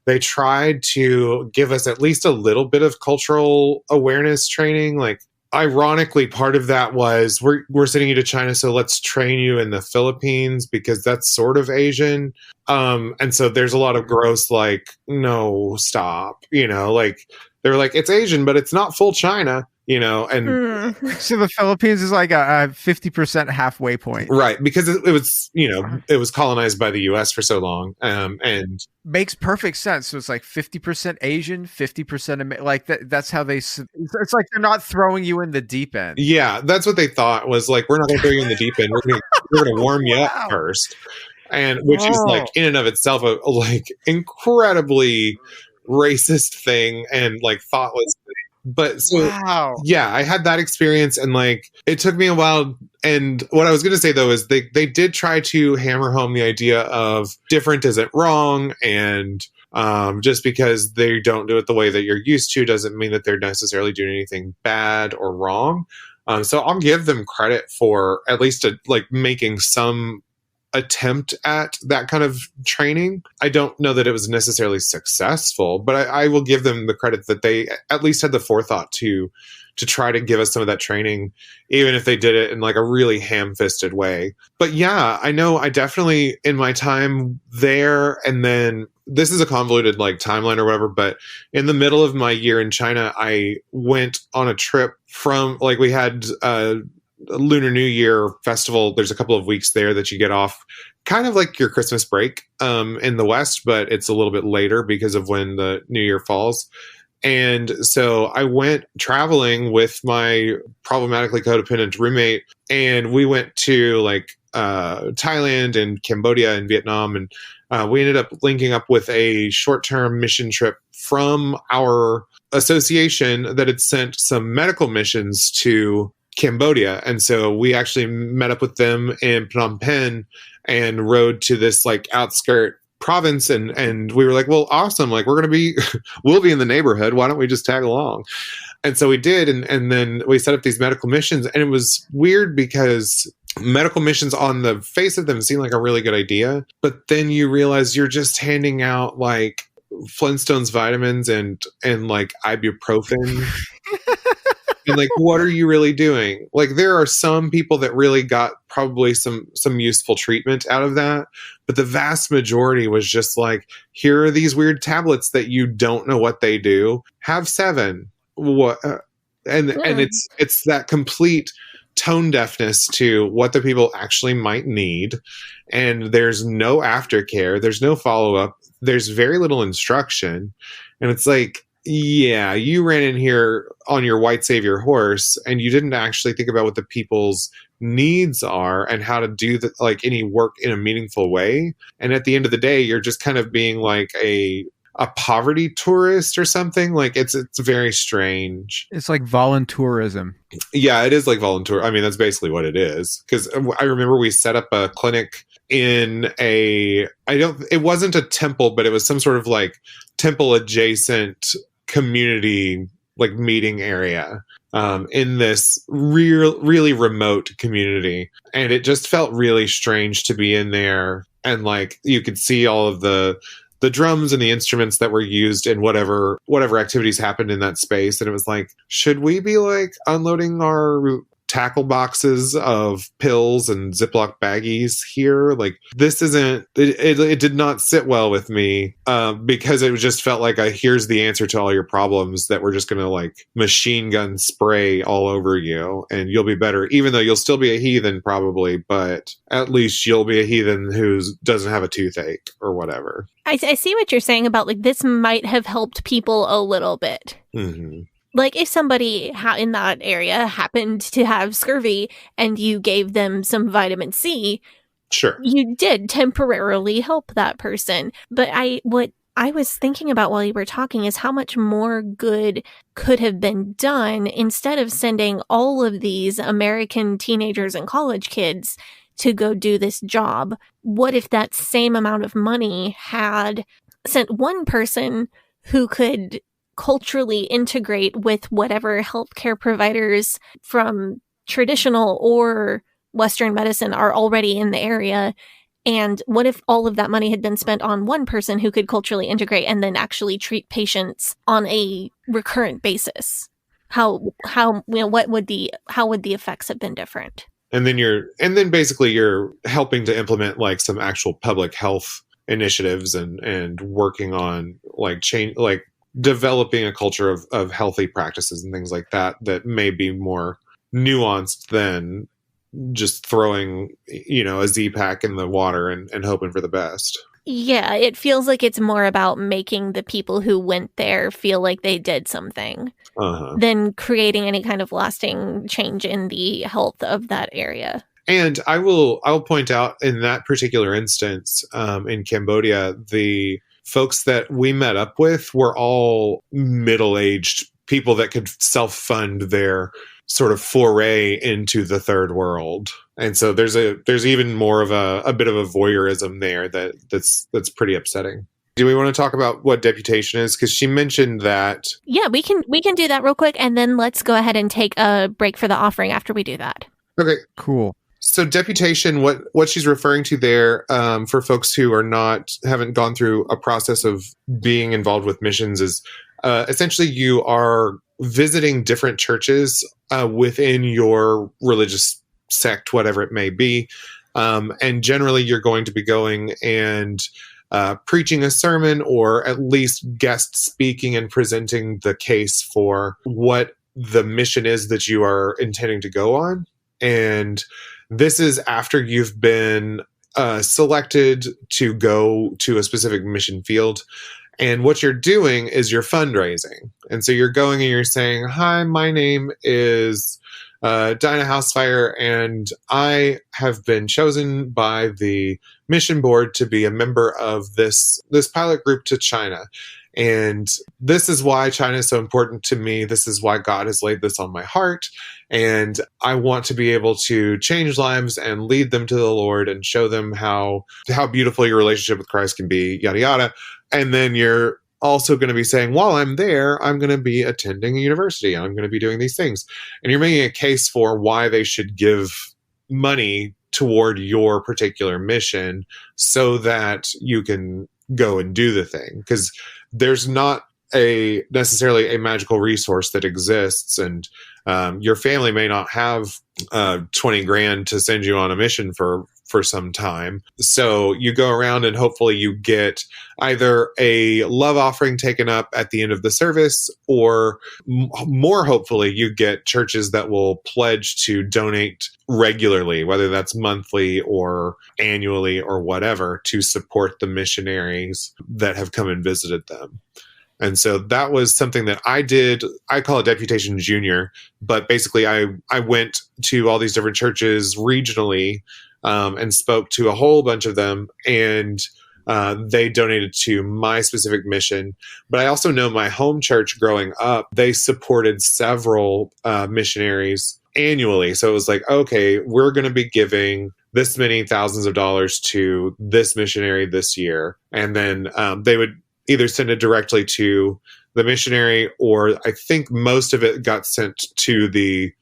they tried to give us at least a little bit of cultural awareness training. Like, ironically, part of that was we're sending you to China, so let's train you in the Philippines because that's sort of Asian. And so there's a lot of gross, like, no, stop, like they were like, it's Asian, but it's not full China. And so the Philippines is like a 50% halfway point, right? Because it was, it was colonized by the U.S. for so long, and makes perfect sense. So it's like 50% Asian, 50% like that. That's how they. It's like they're not throwing you in the deep end. Yeah, that's what they thought was like. We're not going to throw you in the deep end. We're going to warm you up first, and which is like in and of itself a like incredibly racist thing and like thoughtless thing. But so, yeah, I had that experience, and like it took me a while. And what I was going to say though is they did try to hammer home the idea of different isn't wrong, and just because they don't do it the way that you're used to doesn't mean that they're necessarily doing anything bad or wrong. So I'll give them credit for at least like making some attempt at that kind of training. I don't know that it was necessarily successful, but I will give them the credit that they at least had the forethought to try to give us some of that training, even if they did it in like a really ham-fisted way. But yeah, I know I definitely in my time there, and then this is a convoluted like timeline or whatever, but in the middle of my year in China, I went on a trip from like we had Lunar New Year festival. There's a couple of weeks there that you get off, kind of like your Christmas break in the West, but it's a little bit later because of when the New Year falls. And so I went traveling with my problematically codependent roommate, and we went to like Thailand and Cambodia and Vietnam, and we ended up linking up with a short-term mission trip from our association that had sent some medical missions to Cambodia. And so we actually met up with them in Phnom Penh and rode to this like outskirt province, and we were like, well, awesome, like we'll be in the neighborhood, why don't we just tag along? And so we did, and then we set up these medical missions, and it was weird because medical missions on the face of them seem like a really good idea, but then you realize you're just handing out like Flintstones vitamins and like ibuprofen. And like, what are you really doing? Like, there are some people that really got probably some useful treatment out of that, but the vast majority was just like, here are these weird tablets that you don't know what they do. Have 7. What? And it's that complete tone deafness to what the people actually might need, and there's no aftercare, there's no follow up, there's very little instruction, and it's like, yeah, you ran in here on your white savior horse and you didn't actually think about what the people's needs are and how to do like any work in a meaningful way. And at the end of the day, you're just kind of being like a poverty tourist or something. Like it's very strange. It's like voluntourism. Yeah, it is like volunteer. I mean, that's basically what it is. Because I remember we set up a clinic in it wasn't a temple, but it was some sort of like temple adjacent community like meeting area in this really remote community, and it just felt really strange to be in there, and like you could see all of the drums and the instruments that were used in whatever activities happened in that space, and it was like, should we be like unloading our tackle boxes of pills and Ziploc baggies here. Like, this isn't, it did not sit well with me, because it just felt like here's the answer to all your problems that we're just going to like machine gun spray all over you and you'll be better, even though you'll still be a heathen probably, but at least you'll be a heathen who doesn't have a toothache or whatever. I see what you're saying about like this might have helped people a little bit. Mm-hmm. Like if somebody in that area happened to have scurvy and you gave them some vitamin C, sure, you did temporarily help that person. But what I was thinking about while you were talking is how much more good could have been done instead of sending all of these American teenagers and college kids to go do this job. What if that same amount of money had sent one person who could culturally integrate with whatever healthcare providers from traditional or Western medicine are already in the area? And what if all of that money had been spent on one person who could culturally integrate and then actually treat patients on a recurrent basis? How would the effects have been different? And then basically you're helping to implement like some actual public health initiatives and working on like change, like developing a culture of healthy practices and things like that may be more nuanced than just throwing, a Z-Pack in the water and hoping for the best. Yeah, it feels like it's more about making the people who went there feel like they did something than creating any kind of lasting change in the health of that area. And I'll point out in that particular instance, in Cambodia, the folks that we met up with were all middle-aged people that could self-fund their sort of foray into the third world. And so there's even more of a bit of a voyeurism there that's pretty upsetting. Do we want to talk about what deputation is? Because she mentioned that. Yeah, we can do that real quick, and then let's go ahead and take a break for the offering after we do that. Okay, cool. So deputation, what she's referring to there, for folks who haven't gone through a process of being involved with missions, is essentially you are visiting different churches within your religious sect, whatever it may be. And generally you're going to be going and preaching a sermon, or at least guest speaking and presenting the case for what the mission is that you are intending to go on. And this is after you've been selected to go to a specific mission field. And what you're doing is you're fundraising. And so you're going and you're saying, hi, my name is Dinah House-Fire, and I have been chosen by the mission board to be a member of this pilot group to China. And this is why China is so important to me. This is why God has laid this on my heart. And I want to be able to change lives and lead them to the Lord and show them how beautiful your relationship with Christ can be, yada, yada. And then you're also going to be saying, while I'm there, I'm going to be attending a university. I'm going to be doing these things. And you're making a case for why they should give money toward your particular mission so that you can go and do the thing. Because there's not necessarily a magical resource that exists, and your family may not have 20 grand to send you on a mission for some time. So you go around and hopefully you get either a love offering taken up at the end of the service, or more hopefully you get churches that will pledge to donate regularly, whether that's monthly or annually or whatever, to support the missionaries that have come and visited them. And so that was something that I did. I call it Deputation Junior, but basically I went to all these different churches regionally and spoke to a whole bunch of them, and they donated to my specific mission. But I also know my home church growing up, they supported several missionaries annually. So it was like, okay, we're going to be giving this many thousands of dollars to this missionary this year. And then they would either send it directly to the missionary, or I think most of it got sent to the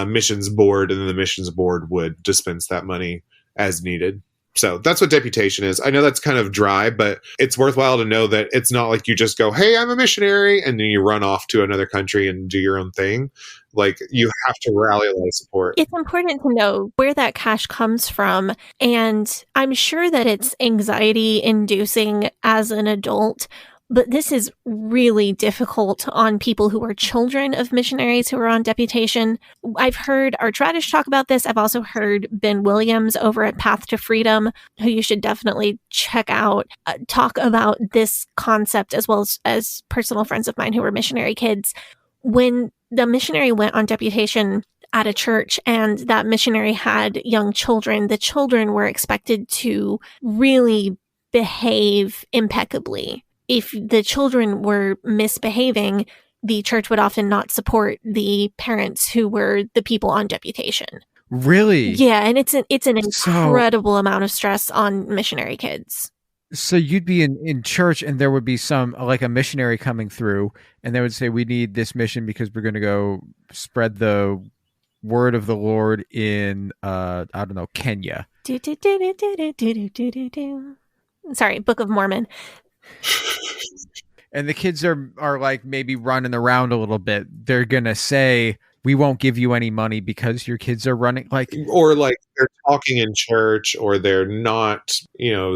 missions board, and then the missions board would dispense that money as needed. So that's what deputation is. I know that's kind of dry, but it's worthwhile to know that it's not like you just go, hey, I'm a missionary, and then you run off to another country and do your own thing. Like, you have to rally a lot of support. It's important to know where that cash comes from. And I'm sure that it's anxiety inducing as an adult. But this is really difficult on people who are children of missionaries who are on deputation. I've heard Artradish talk about this. I've also heard Ben Williams over at Path to Freedom, who you should definitely check out, talk about this concept, as well as personal friends of mine who were missionary kids. When the missionary went on deputation at a church and that missionary had young children, the children were expected to really behave impeccably. If the children were misbehaving, the church would often not support the parents who were the people on deputation. Really? Yeah, and it's an incredible amount of stress on missionary kids. So you'd be in church and there would be like a missionary coming through, and they would say, we need this mission because we're going to go spread the word of the Lord in, I don't know, Kenya. Sorry, Book of Mormon. And the kids are like maybe running around a little bit. They're going to say, we won't give you any money because your kids are running, like, or like they're talking in church, or they're not,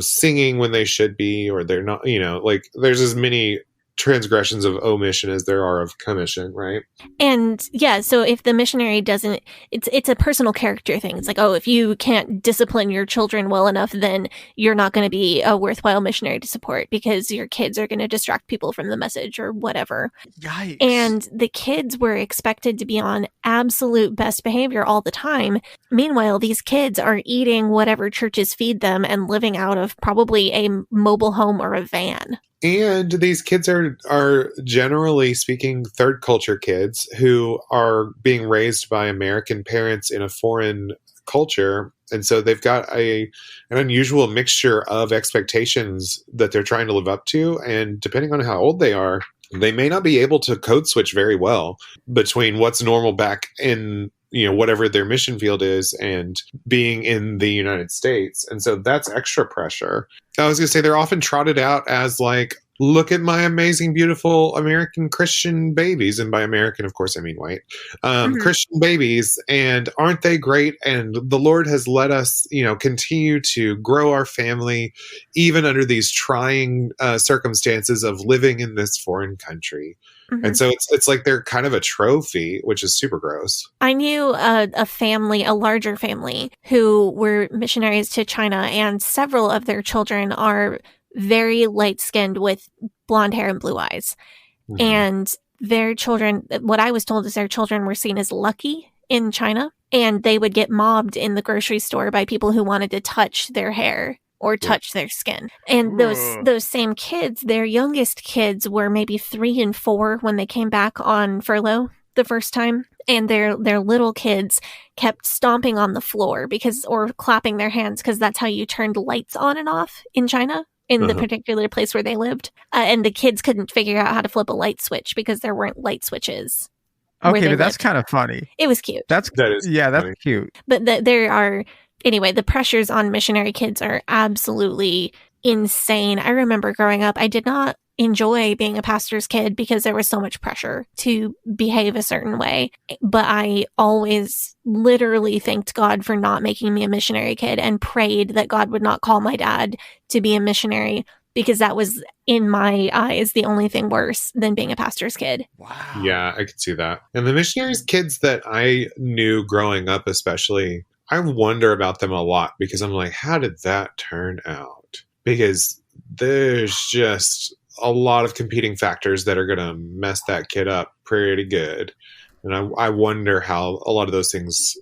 singing when they should be, or they're not, like, there's as many transgressions of omission as there are of commission, right? And yeah, so if the missionary doesn't, it's a personal character thing. It's like, oh, if you can't discipline your children well enough, then you're not going to be a worthwhile missionary to support because your kids are going to distract people from the message or whatever. Yikes. And the kids were expected to be on absolute best behavior all the time. Meanwhile, these kids are eating whatever churches feed them and living out of probably a mobile home or a van. And these kids are generally speaking third culture kids who are being raised by American parents in a foreign culture. And so they've got an unusual mixture of expectations that they're trying to live up to. And depending on how old they are, they may not be able to code switch very well between what's normal back in whatever their mission field is and being in the United States. And so that's extra pressure. I was going to say they're often trotted out as like, look at my amazing, beautiful American Christian babies. And by American, of course, I mean white, Christian babies. And aren't they great? And the Lord has let us, continue to grow our family, even under these trying circumstances of living in this foreign country. Mm-hmm. And so it's like they're kind of a trophy, which is super gross. I knew a larger family, who were missionaries to China, and several of their children are very light-skinned with blonde hair and blue eyes. Mm-hmm. And their children, what I was told is their children were seen as lucky in China, and they would get mobbed in the grocery store by people who wanted to touch their hair or touch their skin. And those same kids, their youngest kids were maybe 3 and 4 when they came back on furlough the first time. And their little kids kept stomping on the floor or clapping their hands, because that's how you turned lights on and off in China, in the particular place where they lived. And the kids couldn't figure out how to flip a light switch because there weren't light switches. Okay, but that's kind of funny. It was cute. That's cute. But there are... Anyway, the pressures on missionary kids are absolutely insane. I remember growing up, I did not enjoy being a pastor's kid because there was so much pressure to behave a certain way. But I always literally thanked God for not making me a missionary kid and prayed that God would not call my dad to be a missionary, because that was, in my eyes, the only thing worse than being a pastor's kid. Wow. Yeah, I could see that. And the missionaries kids that I knew growing up, especially, I wonder about them a lot, because I'm like, how did that turn out? Because there's just a lot of competing factors that are going to mess that kid up pretty good. And I wonder how a lot of those things,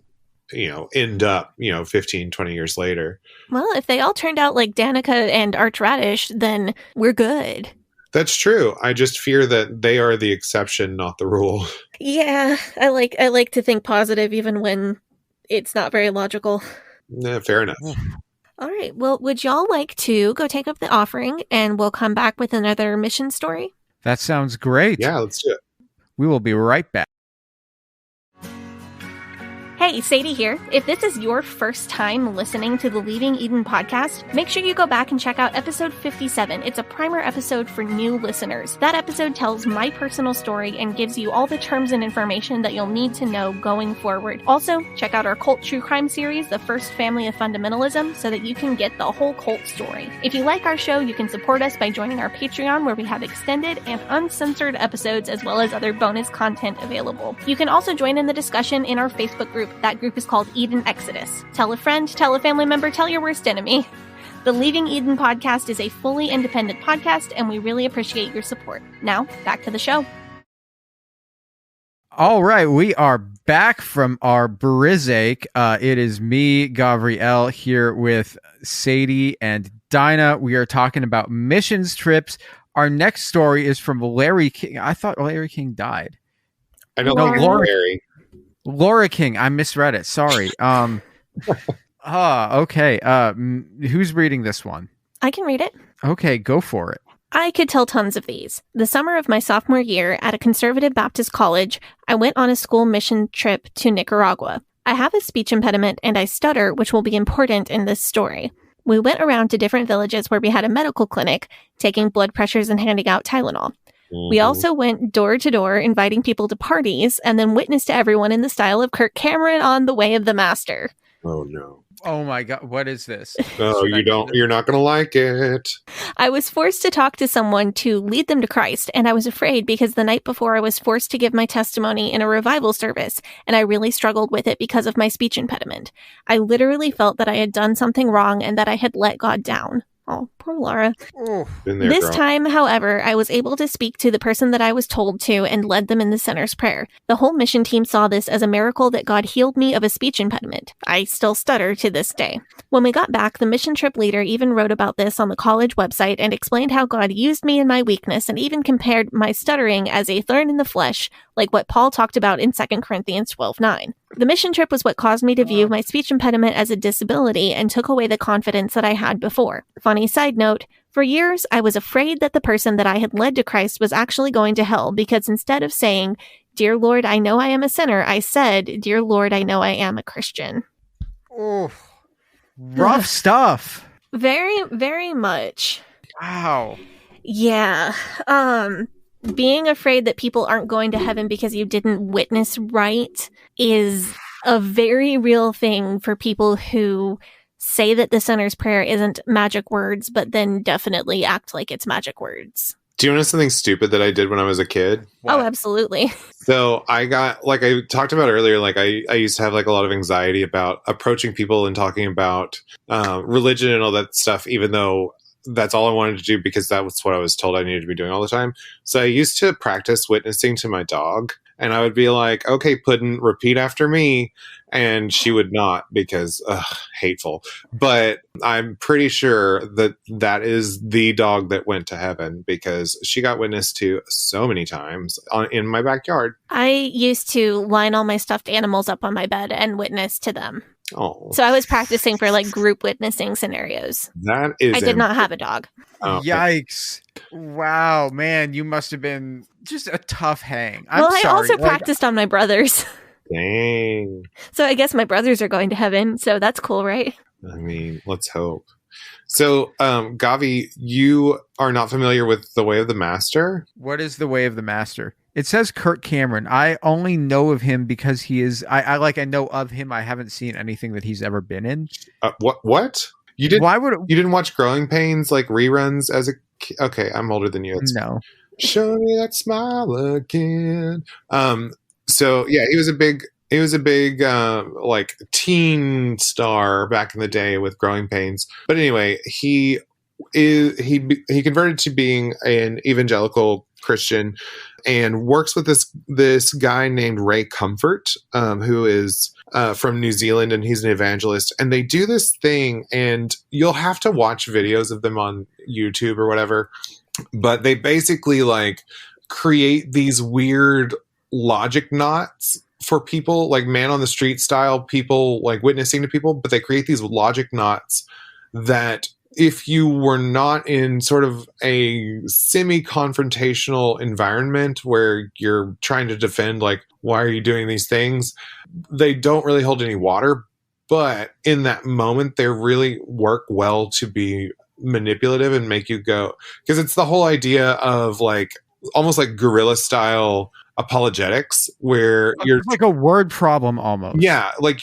end up, 15, 20 years later. Well, if they all turned out like Danica and Archradish, then we're good. That's true. I just fear that they are the exception, not the rule. Yeah, I like to think positive even when it's not very logical. Fair enough. All right. Well, would y'all like to go take up the offering, and we'll come back with another mission story? That sounds great. Yeah, let's do it. We will be right back. Hey, Sadie here. If this is your first time listening to the Leaving Eden podcast, make sure you go back and check out episode 57. It's a primer episode for new listeners. That episode tells my personal story and gives you all the terms and information that you'll need to know going forward. Also, check out our cult true crime series, The First Family of Fundamentalism, so that you can get the whole cult story. If you like our show, you can support us by joining our Patreon, where we have extended and uncensored episodes as well as other bonus content available. You can also join in the discussion in our Facebook group. That group is called Eden Exodus. Tell a friend, tell a family member, tell your worst enemy. The Leaving Eden podcast is a fully independent podcast, and we really appreciate your support. Now, back to the show. All right, we are back from our Brizake. It is me, Gavriel, here with Sadie and Dinah. We are talking about missions trips. Our next story is from Larry King. I thought Larry King died. I know, No, Larry. Laura King. I misread it. Sorry. Okay. Who's reading this one? I can read it. Okay, go for it. I could tell tons of these. The summer of my sophomore year at a conservative Baptist college, I went on a school mission trip to Nicaragua. I have a speech impediment and I stutter, which will be important in this story. We went around to different villages where we had a medical clinic, taking blood pressures and handing out Tylenol. We also went door to door, inviting people to parties, and then witnessed to everyone in the style of Kirk Cameron on The Way of the Master. Oh, no. Oh my God, what is this? No, you're not going to like it. I was forced to talk to someone to lead them to Christ, and I was afraid because the night before I was forced to give my testimony in a revival service, and I really struggled with it because of my speech impediment. I literally felt that I had done something wrong and that I had let God down. Oh, poor Laura. Been there, This girl. time, however, I was able to speak to the person that I was told to and led them in the sinner's prayer. The whole mission team saw this as a miracle that God healed me of a speech impediment. I still stutter to this day. When we got back, the mission trip leader even wrote about this on the college website and explained how God used me in my weakness and even compared my stuttering as a thorn in the flesh, like what Paul talked about in 2 Corinthians 12:9. The mission trip was what caused me to view my speech impediment as a disability and took away the confidence that I had before. Funny side note, for years, I was afraid that the person that I had led to Christ was actually going to hell because instead of saying, "Dear Lord, I know I am a sinner," I said, "Dear Lord, I know I am a Christian." Oh, rough stuff. Very, very much. Wow. Yeah. Being afraid that people aren't going to heaven because you didn't witness right is a very real thing for people who say that the sinner's prayer isn't magic words, but then definitely act like it's magic words. Do you know something stupid that I did when I was a kid? Oh, absolutely. So I got, like I talked about earlier, like I used to have like a lot of anxiety about approaching people and talking about religion and all that stuff, even though that's all I wanted to do because that was what I was told I needed to be doing all the time. So I used to practice witnessing to my dog, and I would be like, "Okay, Puddin', repeat after me." And she would not because, hateful. But I'm pretty sure that that is the dog that went to heaven because she got witnessed to so many times in my backyard. I used to line all my stuffed animals up on my bed and witness to them. Oh, So I was practicing for like group witnessing scenarios. that is. I did not have a dog. Oh, Yikes. Wow, man, you must have been just a tough hang. I'm Well, I sorry. also practiced on my brothers. Dang. So I guess my brothers are going to heaven. So that's cool, right? I mean, let's hope. So, Gavi, you are not familiar with The Way of the Master? What is The Way of the Master? It says Kirk Cameron. I only know of him because he is. I know of him. I haven't seen anything that he's ever been in. What? You didn't? Why would You didn't watch Growing Pains like reruns as a kid? Okay, I'm older than you. It's no? Show me that smile again. So yeah, he was a big like teen star back in the day with Growing Pains. But anyway, he converted to being an evangelical Christian and works with this guy named Ray Comfort, who is from New Zealand, and he's an evangelist. And they do this thing, and you'll have to watch videos of them on YouTube or whatever. But they basically like create these weird logic knots for people, like man on the street style people, like witnessing to people. But they create these logic knots that if you were not in sort of a semi-confrontational environment where you're trying to defend, like, why are you doing these things? They don't really hold any water, but in that moment, they really work well to be manipulative and make you go, because it's the whole idea of like almost like guerrilla style apologetics where you're like a word problem almost. Yeah, like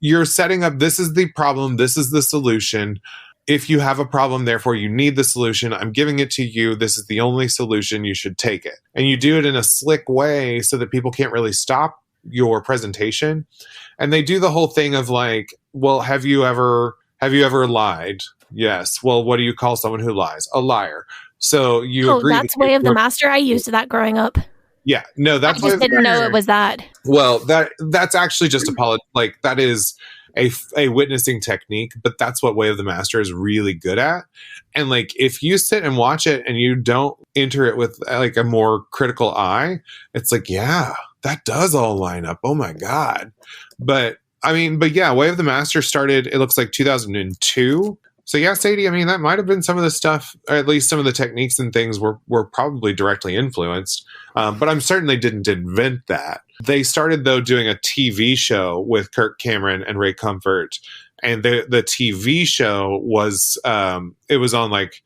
you're setting up, this is the problem, this is the solution. If you have a problem, therefore you need the solution. I'm giving it to you. This is the only solution. You should take it. And you do it in a slick way so that people can't really stop your presentation. And they do the whole thing of like, well, have you ever lied? Yes. Well, what do you call someone who lies? A liar. So you agree. That's Way of the Master. I used that growing up. Yeah. No, that's I just didn't know it was that. Well, that's actually just like that is a witnessing technique, but that's what Way of the Master is really good at. And like if you sit and watch it and you don't enter it with like a more critical eye, it's like, yeah, that does all line up. Oh my God. But yeah, Way of the Master started, it looks like 2002. So yeah, Sadie, I mean, that might have been some of the stuff, or at least some of the techniques and things were probably directly influenced. But I'm certainly didn't invent that. They started, though, doing a TV show with Kirk Cameron and Ray Comfort. And the TV show was, it was on like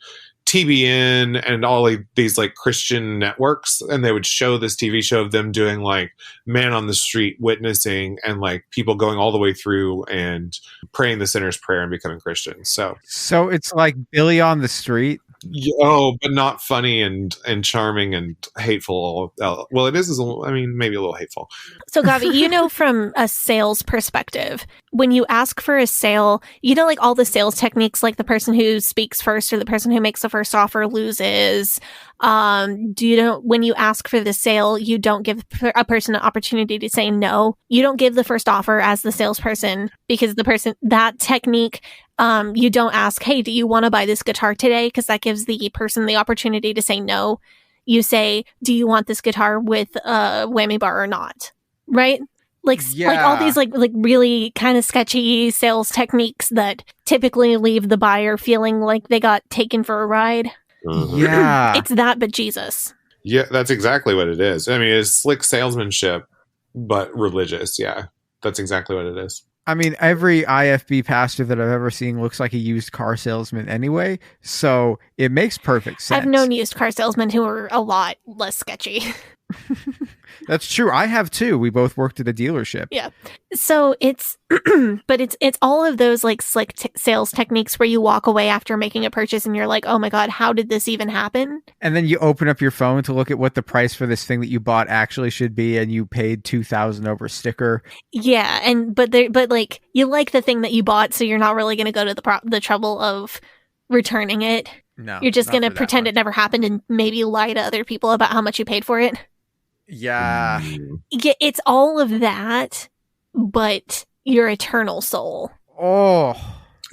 TBN and all of these like Christian networks. And they would show this TV show of them doing like man on the street witnessing and like people going all the way through and praying the sinner's prayer and becoming Christians. So it's like Billy on the Street. Oh, but not funny and charming and hateful. Well, it is, I mean, maybe a little hateful. So, Gavi, you know, from a sales perspective, when you ask for a sale, you know, like all the sales techniques, like the person who speaks first or the person who makes the first offer loses. When you ask for the sale, you don't give a person an opportunity to say no. You don't give the first offer as the salesperson because that technique, you don't ask, hey, do you want to buy this guitar today? Because that gives the person the opportunity to say no. You say, do you want this guitar with a whammy bar or not? Right? Like all these like really kind of sketchy sales techniques that typically leave the buyer feeling like they got taken for a ride. Mm-hmm. Yeah. It's that, but Jesus. Yeah, that's exactly what it is. I mean, it's slick salesmanship, but religious. Yeah, that's exactly what it is. I mean, every IFB pastor that I've ever seen looks like a used car salesman anyway, so it makes perfect sense. I've known used car salesmen who are a lot less sketchy. That's true. I have too. We both worked at a dealership. Yeah. So it's, but it's all of those like slick sales techniques where you walk away after making a purchase and you're like, oh my God, how did this even happen? And then you open up your phone to look at what the price for this thing that you bought actually should be, and you paid $2,000 over a sticker. Yeah, but like you like the thing that you bought, so you're not really going to go to the trouble of returning it. No, you're just going to pretend it never happened and maybe lie to other people about how much you paid for it. Yeah. Yeah, it's all of that, but your eternal soul. Oh.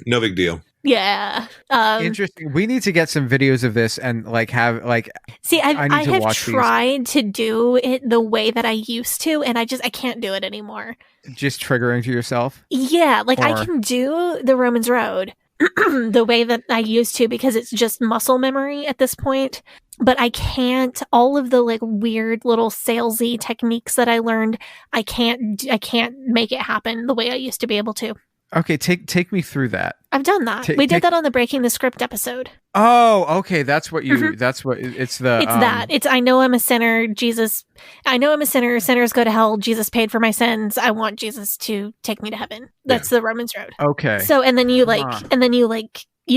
No big deal. Yeah. Interesting. We need to get some videos of this and like have like. See, I have tried to do it the way that I used to, and I can't do it anymore. Just triggering to yourself? Yeah, like I can do the Romans Road the way that I used to because it's just muscle memory at this point. But I can't, all of the like weird little salesy techniques that I learned, I can't make it happen the way I used to be able to. Okay, take me through that. I've done that. We did that on the Breaking the Script episode. Oh, okay. That's what you, mm-hmm. That's what, it's that. It's, I know I'm a sinner. I know I'm a sinner. Sinners go to hell. Jesus paid for my sins. I want Jesus to take me to heaven. That's the Romans Road. Okay. So, and then you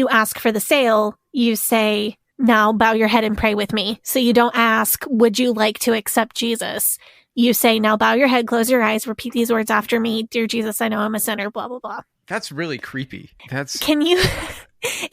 ask for the sale. You say, now bow your head and pray with me. So you don't ask, would you like to accept Jesus? You say, now bow your head, close your eyes, repeat these words after me. Dear Jesus, I know I'm a sinner, blah, blah, blah. That's really creepy. Can you,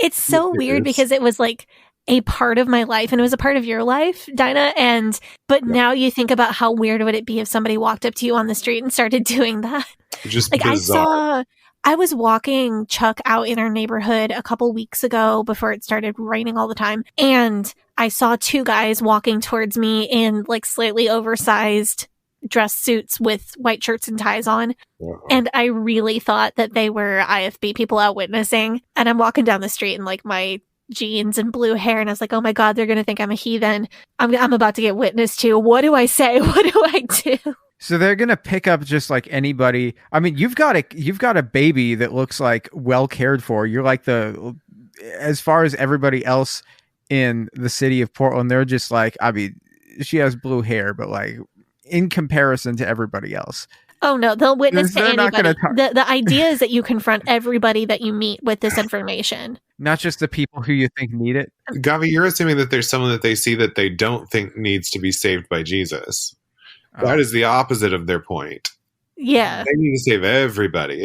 it's so weird because it was like a part of my life and it was a part of your life, Dinah. But now you think about how weird would it be if somebody walked up to you on the street and started doing that? Just like bizarre. I was walking Chuck out in our neighborhood a couple weeks ago before it started raining all the time. And I saw two guys walking towards me in like slightly oversized dress suits with white shirts and ties on. Yeah. And I really thought that they were IFB people out witnessing. And I'm walking down the street in like my jeans and blue hair, and I was like, oh my God, they're going to think I'm a heathen. I'm about to get witnessed to. What do I say? What do I do? So they're gonna pick up just like anybody. I mean, you've got a baby that looks like well cared for. You're like as far as everybody else in the city of Portland, they're just like, I mean, she has blue hair, but like in comparison to everybody else. Oh no, they'll witness to They're not anybody. gonna The idea is that you confront everybody that you meet with this information. Not just the people who you think need it. Gavi, you're assuming that there's someone that they see that they don't think needs to be saved by Jesus. That is the opposite of their point. Yeah. They need to save everybody.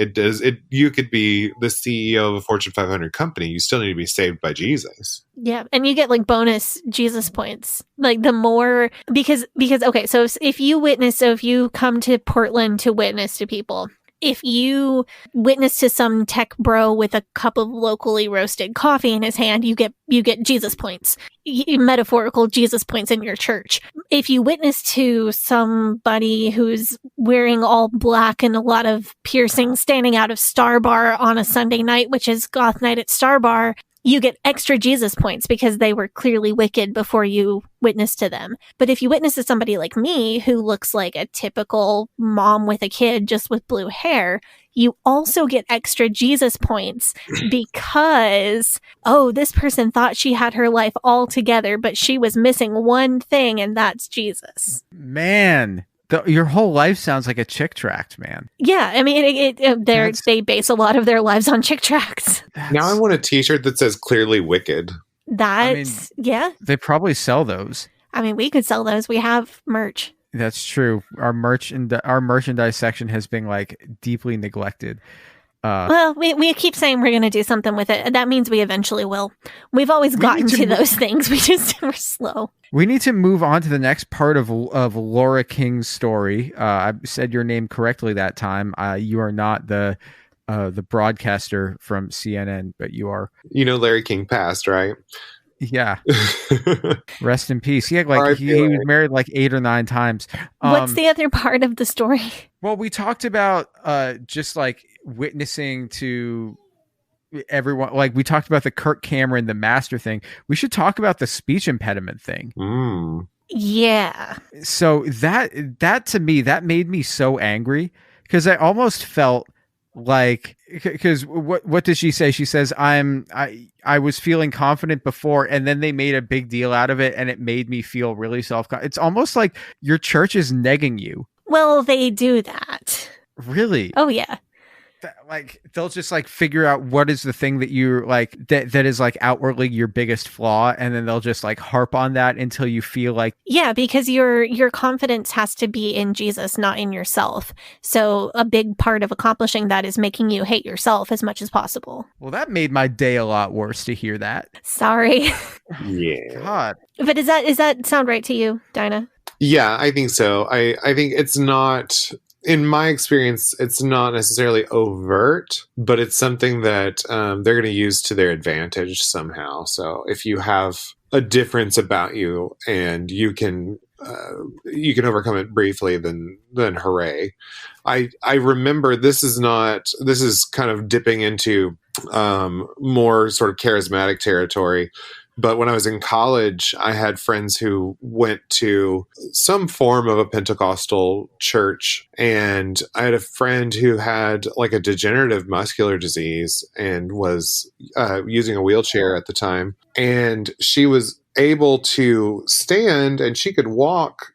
You could be the CEO of a Fortune 500 company. You still need to be saved by Jesus. Yeah. And you get like bonus Jesus points. Like the more, because, okay, so if you come to Portland to witness to people, if you witness to some tech bro with a cup of locally roasted coffee in his hand, you get Jesus points, metaphorical Jesus points in your church. If you witness to somebody who's wearing all black and a lot of piercings standing out of Star Bar on a Sunday night, which is goth night at Star Bar, you get extra Jesus points because they were clearly wicked before you witnessed to them. But if you witness to somebody like me who looks like a typical mom with a kid just with blue hair, you also get extra Jesus points because, oh, this person thought she had her life all together, but she was missing one thing, and that's Jesus. Man. Your whole life sounds like a chick tract, man. Yeah, I mean, they base a lot of their lives on chick tracts. Now I want a T-shirt that says "Clearly Wicked." Yeah. They probably sell those. I mean, we could sell those. We have merch. That's true. Our merchandise section has been like deeply neglected. Well, we keep saying we're going to do something with it. That means we eventually will. We've always gotten to those things. We're slow. We need to move on to the next part of Laura King's story. I said your name correctly that time. You are not the broadcaster from CNN, but you are. You know, Larry King passed, right? Yeah. Rest in peace. He was married like 8 or 9 times. What's the other part of the story? Well, we talked about just like witnessing to everyone. Like we talked about the Kirk Cameron, the master thing. We should talk about the speech impediment thing. Yeah. So that to me, that made me so angry because I almost felt like, because what does she say? She says, I was feeling confident before, and then they made a big deal out of it, and it made me feel really it's almost like your church is negging you. Well, they do that. Really? Oh, yeah. Like they'll just like figure out what is the thing that you like that is like outwardly your biggest flaw, and then they'll just like harp on that until you feel like, yeah, because your confidence has to be in Jesus, not in yourself. So a big part of accomplishing that is making you hate yourself as much as possible. Well, that made my day a lot worse to hear that. Sorry. Yeah. God. But does that sound right to you, Dinah? Yeah, I think so. I think it's not. In my experience, it's not necessarily overt, but it's something that they're going to use to their advantage somehow. So if you have a difference about you and you can overcome it briefly, then hooray. I remember this is kind of dipping into more sort of charismatic territory. But when I was in college, I had friends who went to some form of a Pentecostal church. And I had a friend who had like a degenerative muscular disease and was using a wheelchair at the time. And she was able to stand and she could walk,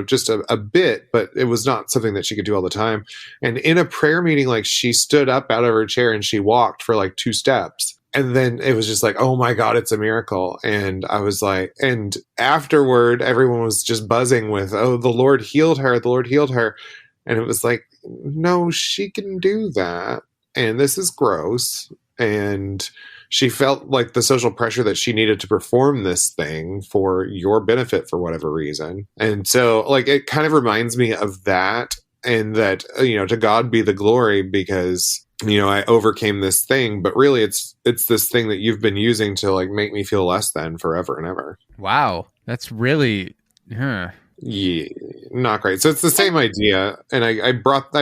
just a bit, but it was not something that she could do all the time. And in a prayer meeting, like she stood up out of her chair and she walked for like 2 steps. And then it was just like, oh my God, it's a miracle. And I was like, and afterward, everyone was just buzzing with, oh, the Lord healed her. The Lord healed her. And it was like, no, she can do that. And this is gross. And she felt like the social pressure that she needed to perform this thing for your benefit for whatever reason. And so like, it kind of reminds me of that, and that, to God be the glory, because I overcame this thing, but really it's this thing that you've been using to like make me feel less than forever and ever. Wow. That's really, Yeah, not great. So it's the same idea, and I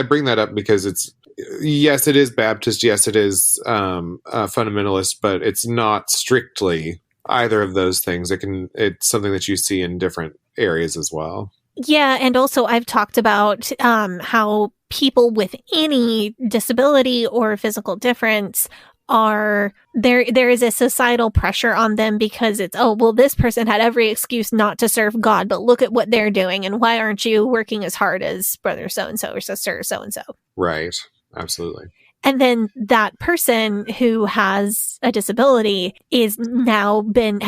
bring that up because it's, yes, it is Baptist, yes, it is fundamentalist, but it's not strictly either of those things. It's something that you see in different areas as well. Yeah, and also I've talked about how people with any disability or physical difference are there is a societal pressure on them because it's, oh, well, this person had every excuse not to serve God, but look at what they're doing, and why aren't you working as hard as brother so-and-so or sister so-and-so? Right. Absolutely. And then that person who has a disability has now been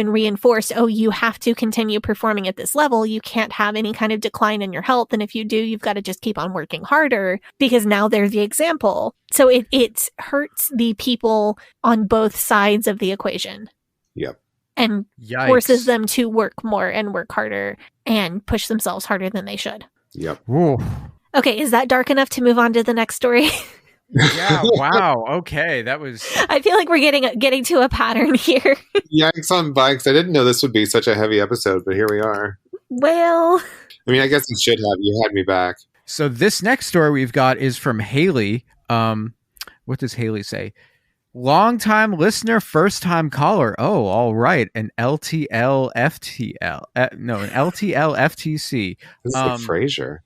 reinforced. Oh, you have to continue performing at this level. You can't have any kind of decline in your health. And if you do, you've got to just keep on working harder, because now they're the example. So it hurts the people on both sides of the equation. Yep. And Yikes. forces them to work more and work harder and push themselves harder than they should. Yep. Ooh. Okay, is that dark enough to move on to the next story? Yeah, wow. Okay, that was... I feel like we're getting to a pattern here. Yikes on bikes. I didn't know this would be such a heavy episode, but here we are. Well, I mean, I guess it should have. You had me back. So this next story we've got is from Haley. What does Haley say? Long-time listener, first-time caller. Oh, all right. An LTL FTL. An LTL FTC. This is like Frasier.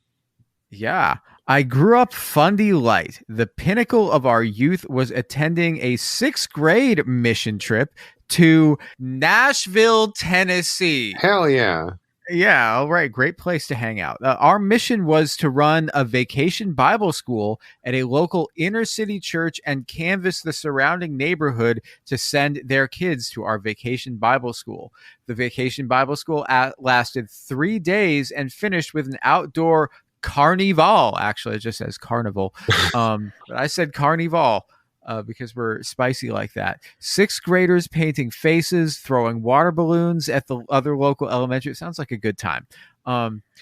Yeah. I grew up Fundy Light. The pinnacle of our youth was attending a 6th grade mission trip to Nashville, Tennessee. Hell yeah. Yeah, all right. Great place to hang out. Our mission was to run a vacation Bible school at a local inner city church and canvass the surrounding neighborhood to send their kids to our vacation Bible school. The vacation Bible school lasted 3 days and finished with an outdoor carnival. Actually, it just says carnival. But I said carnival because we're spicy like that. 6th graders painting faces, throwing water balloons at the other local elementary. It sounds like a good time.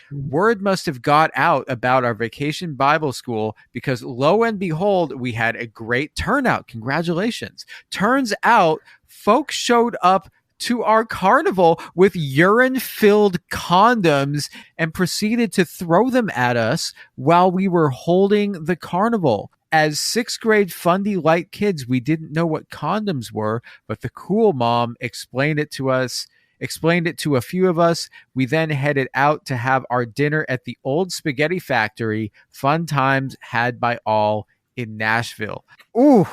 Word must have got out about our vacation Bible school because lo and behold, we had a great turnout. Congratulations. Turns out folks showed up to our carnival with urine-filled condoms and proceeded to throw them at us while we were holding the carnival. As 6th grade Fundy Light kids, we didn't know what condoms were, but the cool mom explained it to a few of us. We then headed out to have our dinner at the old spaghetti factory. Fun times had by all in Nashville. Ooh,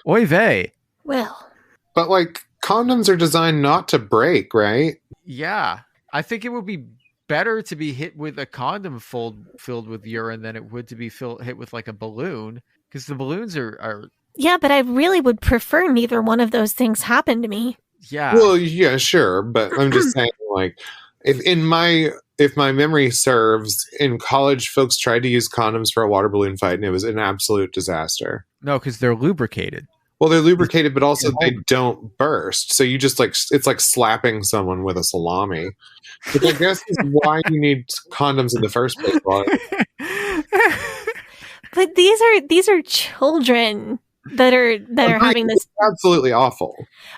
oy vey. well, But like, condoms are designed not to break, right? Yeah, I think it would be better to be hit with a condom filled with urine than it would to be hit with like a balloon, because the balloons are yeah, but I really would prefer neither one of those things happen to me. yeah. Well, yeah, sure, but I'm just saying, like, if my memory serves, in college, folks tried to use condoms for a water balloon fight, and it was an absolute disaster. No, because they're lubricated. Well, they're lubricated, but also they don't burst. So you just it's like slapping someone with a salami. Which I guess is why you need condoms in the first place. But these are children that are having this. Absolutely awful.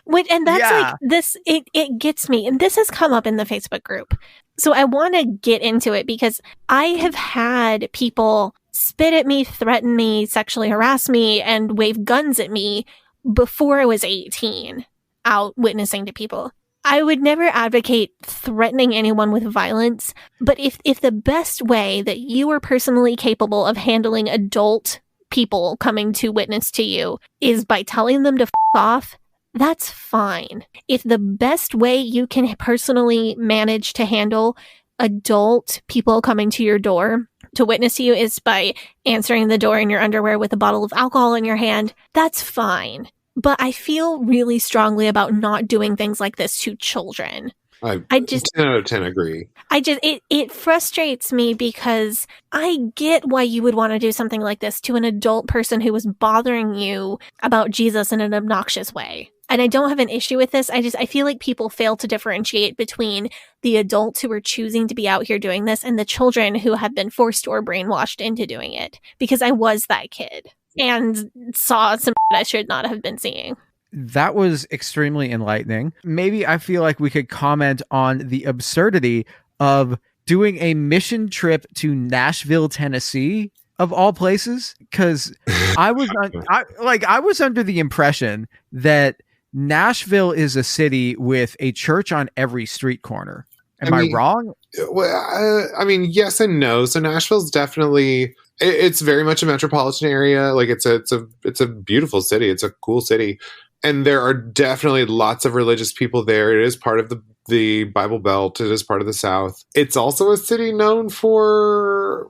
And that's Yeah. like this. It gets me, and this has come up in the Facebook group. So I want to get into it because I have had people spit at me, threaten me, sexually harass me, and wave guns at me before I was 18 out witnessing to people. I would never advocate threatening anyone with violence, but if the best way that you are personally capable of handling adult people coming to witness to you is by telling them to f off, that's fine. If the best way you can personally manage to handle adult people coming to your door to witness you is by answering the door in your underwear with a bottle of alcohol in your hand, that's fine. But I feel really strongly about not doing things like this to children. I just 10 out of 10 agree. It frustrates me because I get why you would want to do something like this to an adult person who was bothering you about Jesus in an obnoxious way. And I don't have an issue with this. I feel like people fail to differentiate between the adults who are choosing to be out here doing this and the children who have been forced or brainwashed into doing it. Because I was that kid and saw some I should not have been seeing. That was extremely enlightening. Maybe I feel like we could comment on the absurdity of doing a mission trip to Nashville, Tennessee, of all places, because I was under the impression that Nashville is a city with a church on every street corner. Am I wrong? Well, I mean, yes and no. So Nashville's definitely, it's very much a metropolitan area. Like it's a beautiful city. It's a cool city. And there are definitely lots of religious people there. It is part of the Bible Belt. It is part of the South. It's also a city known for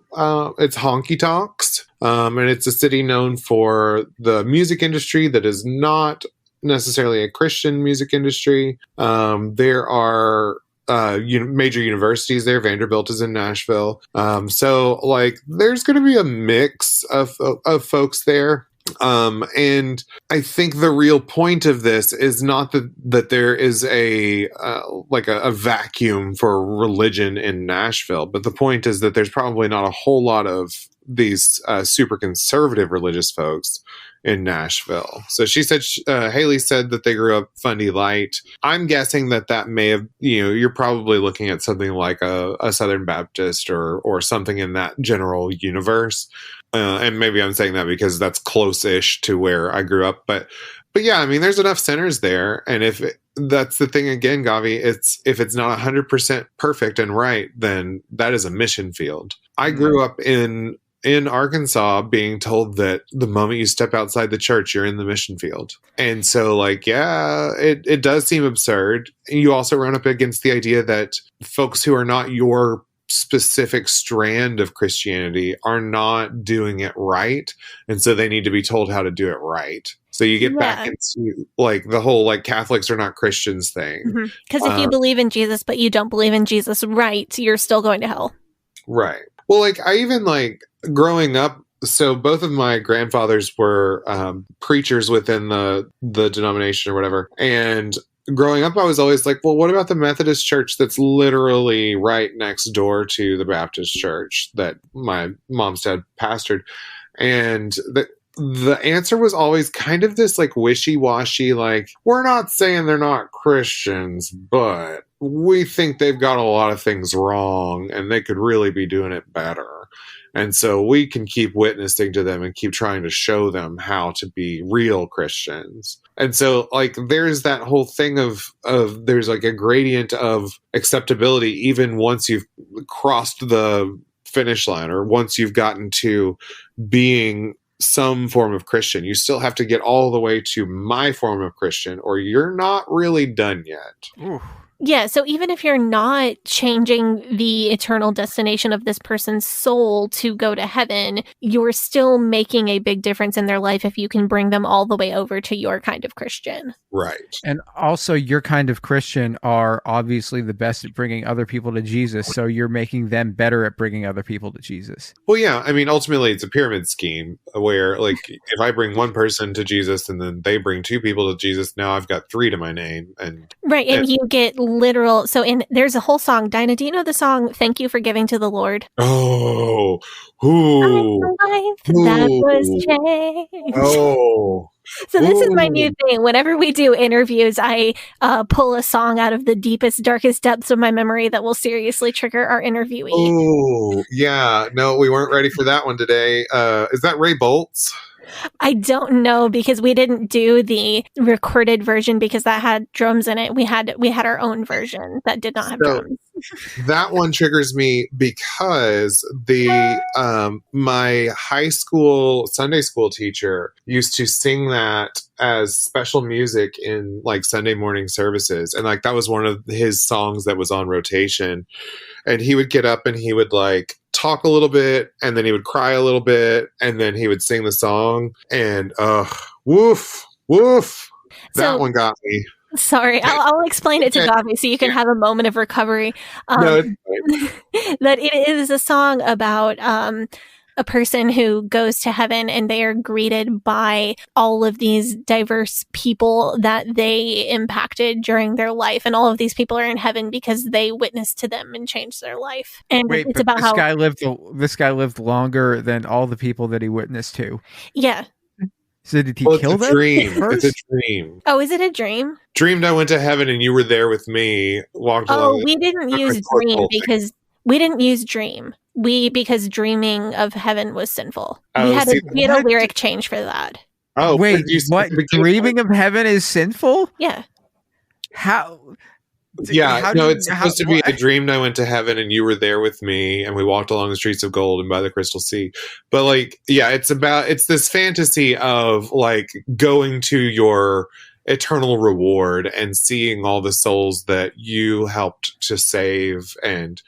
its honky tonks. And it's a city known for the music industry that is not necessarily a Christian music industry. There are major universities there. Vanderbilt is in Nashville. So like there's going to be a mix of folks there. And I think the real point of this is not that there is a vacuum for religion in Nashville, but the point is that there's probably not a whole lot of these super conservative religious folks in Nashville. So she said, Haley said that they grew up Fundy Light. I'm guessing that may have, you're probably looking at something like a Southern Baptist or something in that general universe. And maybe I'm saying that because that's close-ish to where I grew up. But yeah, I mean, there's enough centers there. And that's the thing again, Gavi, if it's not 100% perfect and right, then that is a mission field. I grew up in Arkansas being told that the moment you step outside the church, you're in the mission field. And so like, yeah, it does seem absurd. You also run up against the idea that folks who are not your specific strand of Christianity are not doing it right. And so they need to be told how to do it right. So you get back into like the whole like Catholics are not Christians thing. Because if you believe in Jesus, but you don't believe in Jesus right, you're still going to hell. Right. Well, like I even like growing up, so both of my grandfathers were preachers within the denomination or whatever. And growing up, I was always like, well, what about the Methodist church that's literally right next door to the Baptist church that my mom's dad pastored? And the answer was always kind of this like wishy-washy, like, we're not saying they're not Christians, but we think they've got a lot of things wrong and they could really be doing it better. And so we can keep witnessing to them and keep trying to show them how to be real Christians. And so like there's that whole thing of there's like a gradient of acceptability even once you've crossed the finish line or once you've gotten to being some form of Christian. You still have to get all the way to my form of Christian or you're not really done yet. Ooh. Yeah, so even if you're not changing the eternal destination of this person's soul to go to heaven, you're still making a big difference in their life if you can bring them all the way over to your kind of Christian. Right. And also your kind of Christian are obviously the best at bringing other people to Jesus, so you're making them better at bringing other people to Jesus. Well, yeah, I mean, ultimately it's a pyramid scheme where like if I bring one person to Jesus and then they bring two people to Jesus, now I've got three to my name. And right, and you get literal. So there's a whole song. Dinah, do you know the song "Thank You for Giving to the Lord"? Oh, ooh, that was changed. Oh, so this is my new thing. Whenever we do interviews, I pull a song out of the deepest, darkest depths of my memory that will seriously trigger our interviewee. Oh, yeah. No, we weren't ready for that one today. Is that Ray Boltz? I don't know because we didn't do the recorded version because that had drums in it. We had our own version that did not have drums. That one triggers me because my high school Sunday school teacher used to sing that as special music in like Sunday morning services, and like that was one of his songs that was on rotation. And he would get up and he would like talk a little bit and then he would cry a little bit and then he would sing the song and woof. That one got me. Sorry, I'll explain it to Gavi so you can have a moment of recovery. No, that it is a song about a person who goes to heaven and they are greeted by all of these diverse people that they impacted during their life. And all of these people are in heaven because they witnessed to them and changed their life. And wait, it's about this guy lived longer than all the people that he witnessed to. Yeah. So did he kill them? It's a dream. Oh, is it a dream? Dreamed I went to heaven and you were there with me. Walked along. Oh, we didn't use dream because We didn't use dream. Because dreaming of heaven was sinful. Oh, We had a lyric change for that. Oh, wait, what? Dreaming of heaven is sinful? Yeah. How? Yeah, it's supposed to be, I dreamed I went to heaven and you were there with me and we walked along the streets of gold and by the crystal sea. But like, yeah, it's this fantasy of like going to your eternal reward and seeing all the souls that you helped to save and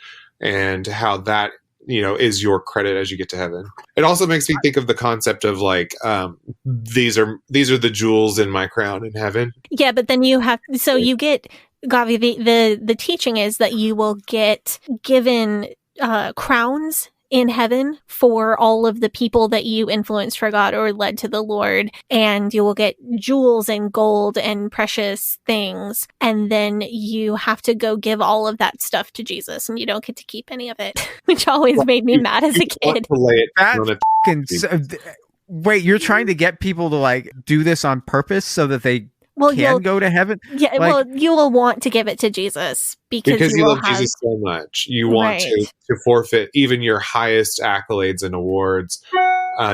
how that, is your credit as you get to heaven. It also makes me think of the concept of like, these are the jewels in my crown in heaven. Yeah, but then you get, Gavi, the teaching is that you will get given crowns in heaven for all of the people that you influenced for God or led to the Lord, and you will get jewels and gold and precious things, and then you have to go give all of that stuff to Jesus, and you don't get to keep any of it, which always made me mad as a kid. Wait, you're trying to get people to like do this on purpose so that they can go to heaven? Yeah, you will want to give it to Jesus because you love Jesus so much. You want to forfeit even your highest accolades and awards.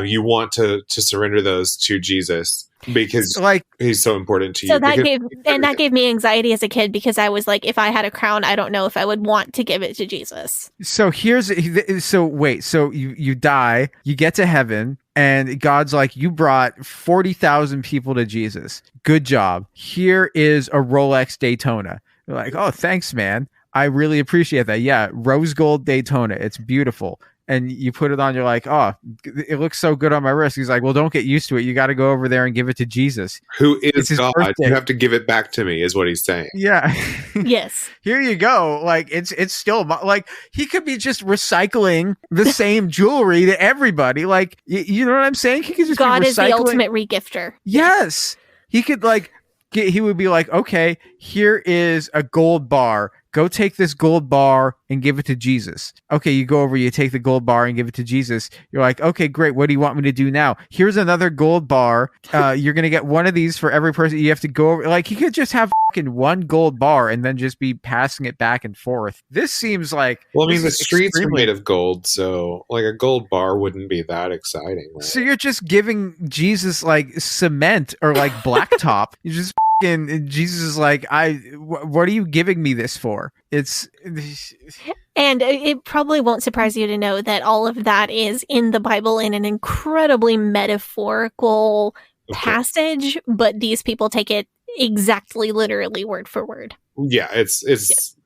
You want to surrender those to Jesus because he's so important to you. So that gave me anxiety as a kid because I was like, if I had a crown, I don't know if I would want to give it to Jesus. So so you die, you get to heaven. And God's like, you brought 40,000 people to Jesus. Good job. Here is a Rolex Daytona. You're like, oh, thanks, man. I really appreciate that. Yeah, rose gold Daytona. It's beautiful. And you put it on, you're like, oh, it looks so good on my wrist. He's like, well, don't get used to it. You got to go over there and give it to Jesus. Who is God? Birthday. You have to give it back to me, is what he's saying. Yeah. Yes. Here you go. Like, it's still, like, he could be just recycling the same jewelry to everybody. Like, you know what I'm saying? He could just God be is the ultimate regifter. Yes. He could, like, he would be like, okay, here is a gold bar. Go take this gold bar and give it to Jesus. Okay, you go over, you take the gold bar and give it to Jesus. You're like, okay, great. What do you want me to do now? Here's another gold bar. You're going to get one of these for every person. You have to go over. Like, he could just have fucking one gold bar and then just be passing it back and forth. This seems like... Well, I mean, the streets are made of gold, so like a gold bar wouldn't be that exciting. Right? So you're just giving Jesus like cement or like blacktop. You just... And Jesus is like, what are you giving me this for? And it probably won't surprise you to know that all of that is in the Bible in an incredibly metaphorical passage, but these people take it exactly literally word for word. Yeah,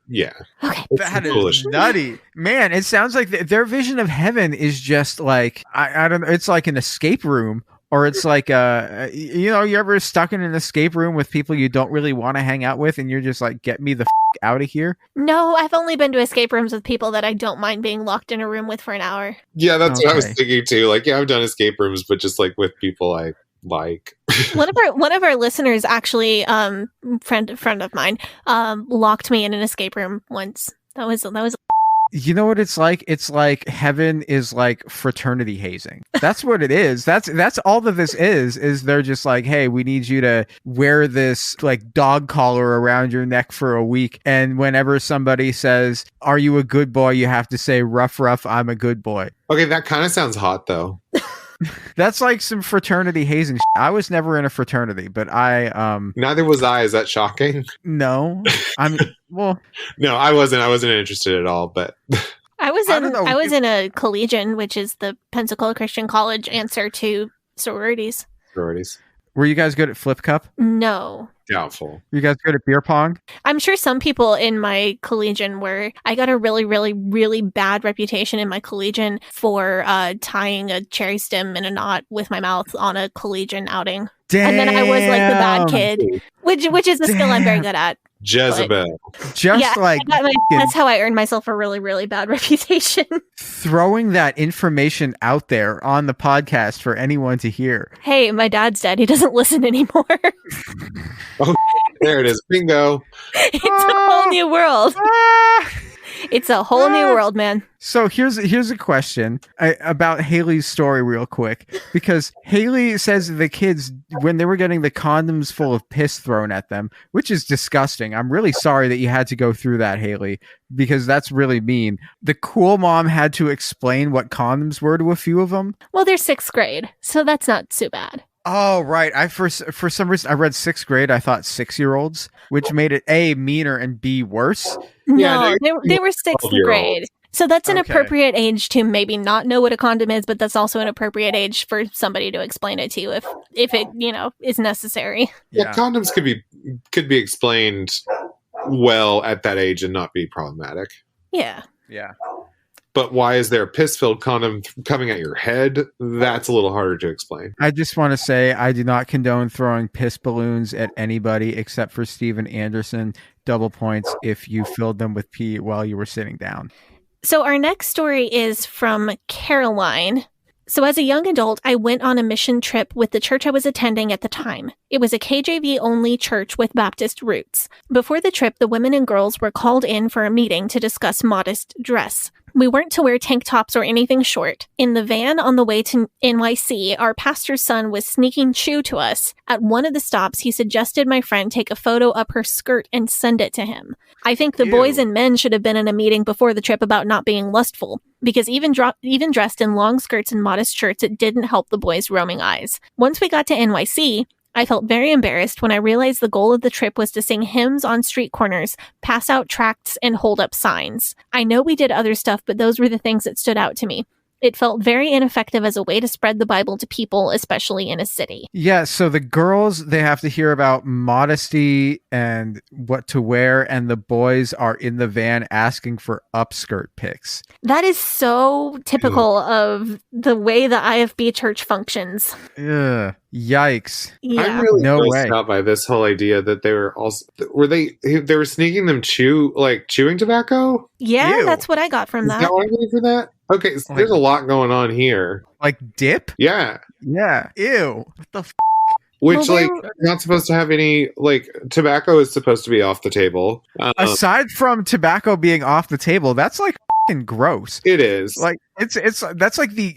yeah. Okay. That is nutty. Man, it sounds like their vision of heaven is just like, I don't know, it's like an escape room. Or it's like, you ever stuck in an escape room with people you don't really want to hang out with and you're just like, get me the out of here? No, I've only been to escape rooms with people that I don't mind being locked in a room with for an hour. Yeah, that's what I was thinking too. Like, yeah, I've done escape rooms, but just like with people I like. One of our listeners actually, friend of mine, locked me in an escape room once. That was. You know what it's like? It's like heaven is like fraternity hazing. That's what it is. That's all that this is they're just like, hey, we need you to wear this like dog collar around your neck for a week. And whenever somebody says, are you a good boy? You have to say, rough, I'm a good boy. Okay, that kind of sounds hot though. That's like some fraternity hazing. I was never in a fraternity, but neither was I. Is that shocking? No, no, I wasn't interested at all. But I was in a collegian, which is the Pensacola Christian College answer to sororities. Were you guys good at flip cup? No. Doubtful. You guys good at beer pong? I'm sure some people in my collegian were. I got a really, really, really bad reputation in my collegian for tying a cherry stem in a knot with my mouth on a collegian outing. Damn. And then I was like the bad kid, which is a skill I'm very good at. Jezebel. That's how I earned myself a really, really bad reputation. Throwing that information out there on the podcast for anyone to hear. Hey, my dad's dead. He doesn't listen anymore. Oh, there it is. Bingo. It's a whole new world. It's a whole new world, man. So here's a question about Haley's story real quick, because Haley says the kids, when they were getting the condoms full of piss thrown at them, which is disgusting. I'm really sorry that you had to go through that, Haley, because that's really mean. The cool mom had to explain what condoms were to a few of them. Well, they're 6th grade, so that's not too bad. Oh, right. I for some reason I read 6th grade. I thought 6-year-olds, which made it A, meaner, and B, worse. No, they were 6th grade. So that's an Okay. appropriate age to maybe not know what a condom is, but that's also an appropriate age for somebody to explain it to you if it, is necessary. Yeah, condoms could be explained well at that age and not be problematic. Yeah. Yeah. But why is there a piss-filled condom coming at your head? That's a little harder to explain. I just want to say I do not condone throwing piss balloons at anybody except for Steven Anderson. Double points if you filled them with pee while you were sitting down. So our next story is from Caroline. So as a young adult, I went on a mission trip with the church I was attending at the time. It was a KJV-only church with Baptist roots. Before the trip, the women and girls were called in for a meeting to discuss modest dress. We weren't to wear tank tops or anything short. In the van on the way to NYC, our pastor's son was sneaking chew to us. At one of the stops, he suggested my friend take a photo up her skirt and send it to him. I think the boys and men should have been in a meeting before the trip about not being lustful, because even dressed in long skirts and modest shirts, it didn't help the boys' roaming eyes. Once we got to NYC, I felt very embarrassed when I realized the goal of the trip was to sing hymns on street corners, pass out tracts, and hold up signs. I know we did other stuff, but those were the things that stood out to me. It felt very ineffective as a way to spread the Bible to people, especially in a city. Yeah, so the girls, they have to hear about modesty and what to wear, and the boys are in the van asking for upskirt pics. That is so typical of the way the IFB church functions. Ugh, yikes. Yeah. I'm really No grossed way. out by this whole idea that they were also they were sneaking them chewing tobacco. Yeah, Ew. that's what I got from Is that. that what I mean for that? Okay, so there's a lot going on here. Like dip? Yeah, Yeah. Ew. What the which Well, not supposed to have any tobacco is supposed to be off the table. Aside from tobacco being off the table, that's like fucking gross. It is Like that's like the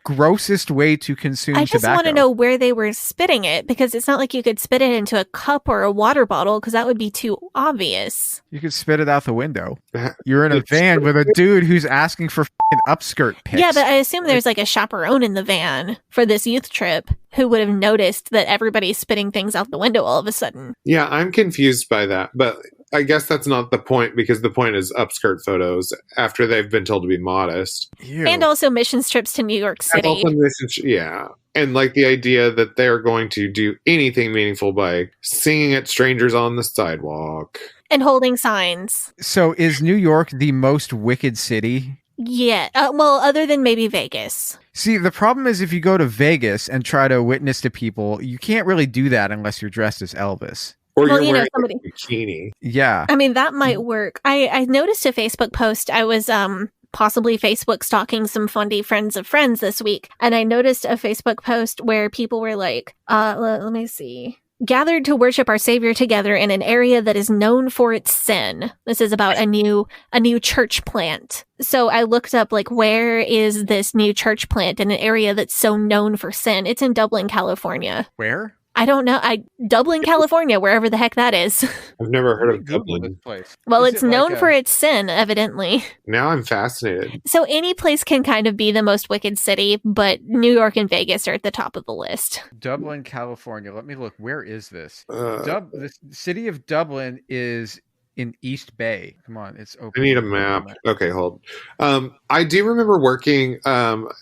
grossest way to consume I just tobacco. want to know where they were spitting it, because it's not like you could spit it into a cup or a water bottle, because that would be too obvious. You could spit it out the window. You're in a van with a dude who's asking for fucking upskirt pics. Yeah, but I assume there's like a chaperone in the van for this youth trip who would have noticed that everybody's spitting things out the window all of a sudden. Yeah, I'm confused by that, but I guess that's not the point, because the point is upskirt photos after they've been told to be modest. Ew. And also missions trips to New York And City. also yeah. And the idea that they're going to do anything meaningful by singing at strangers on the sidewalk. And holding signs. So is New York the most wicked city? Yeah. Well, other than maybe Vegas. See, the problem is if you go to Vegas and try to witness to people, you can't really do that unless you're dressed as Elvis. Or Well, you're wearing somebody. a bikini. Yeah. I mean, that might work. I noticed a Facebook post. I was possibly Facebook stalking some fundy friends of friends this week, and I noticed a Facebook post where people were like, let me see. Gathered to worship our Savior together in an area that is known for its sin. This is about a new church plant. So I looked up, where is this new church plant in an area that's so known for sin? It's in Dublin, California. Where? I don't know. Dublin, California, wherever the heck that is. I've never heard of Google this Dublin. place. Well, Is it's it like known a- for its sin, evidently. Now I'm fascinated. So any place can kind of be the most wicked city, but New York and Vegas are at the top of the list. Dublin, California. Let me look. Where is this? Uh, The city of Dublin is in East Bay. Come on, it's open. I need a map. Okay, hold. I do remember working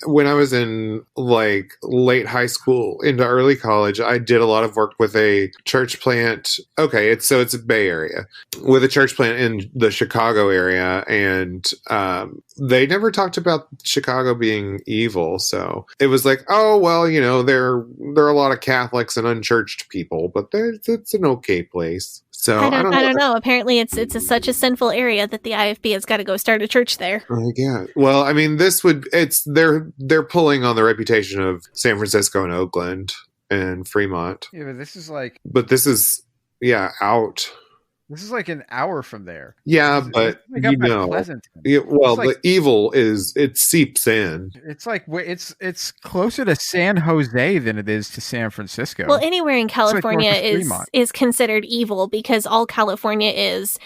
when I was in late high school into early college. I did a lot of work with a church plant. Okay, it's a Bay Area with a church plant in the Chicago area, and they never talked about Chicago being evil. So it was like, oh well, there are a lot of Catholics and unchurched people, but it's an okay place. So I don't know. Apparently, it's such a sinful area that the IFB has got to go start a church there. Yeah. Well, I mean, they're pulling on the reputation of San Francisco and Oakland and Fremont, Yeah, but this is but this is out. This is like an hour from there. Yeah, This but is like up at Pleasanton. well, It's like- the evil it seeps in. It's like it's closer to San Jose than it is to San Francisco. Well, anywhere in California north of Fremont. is considered evil because all California is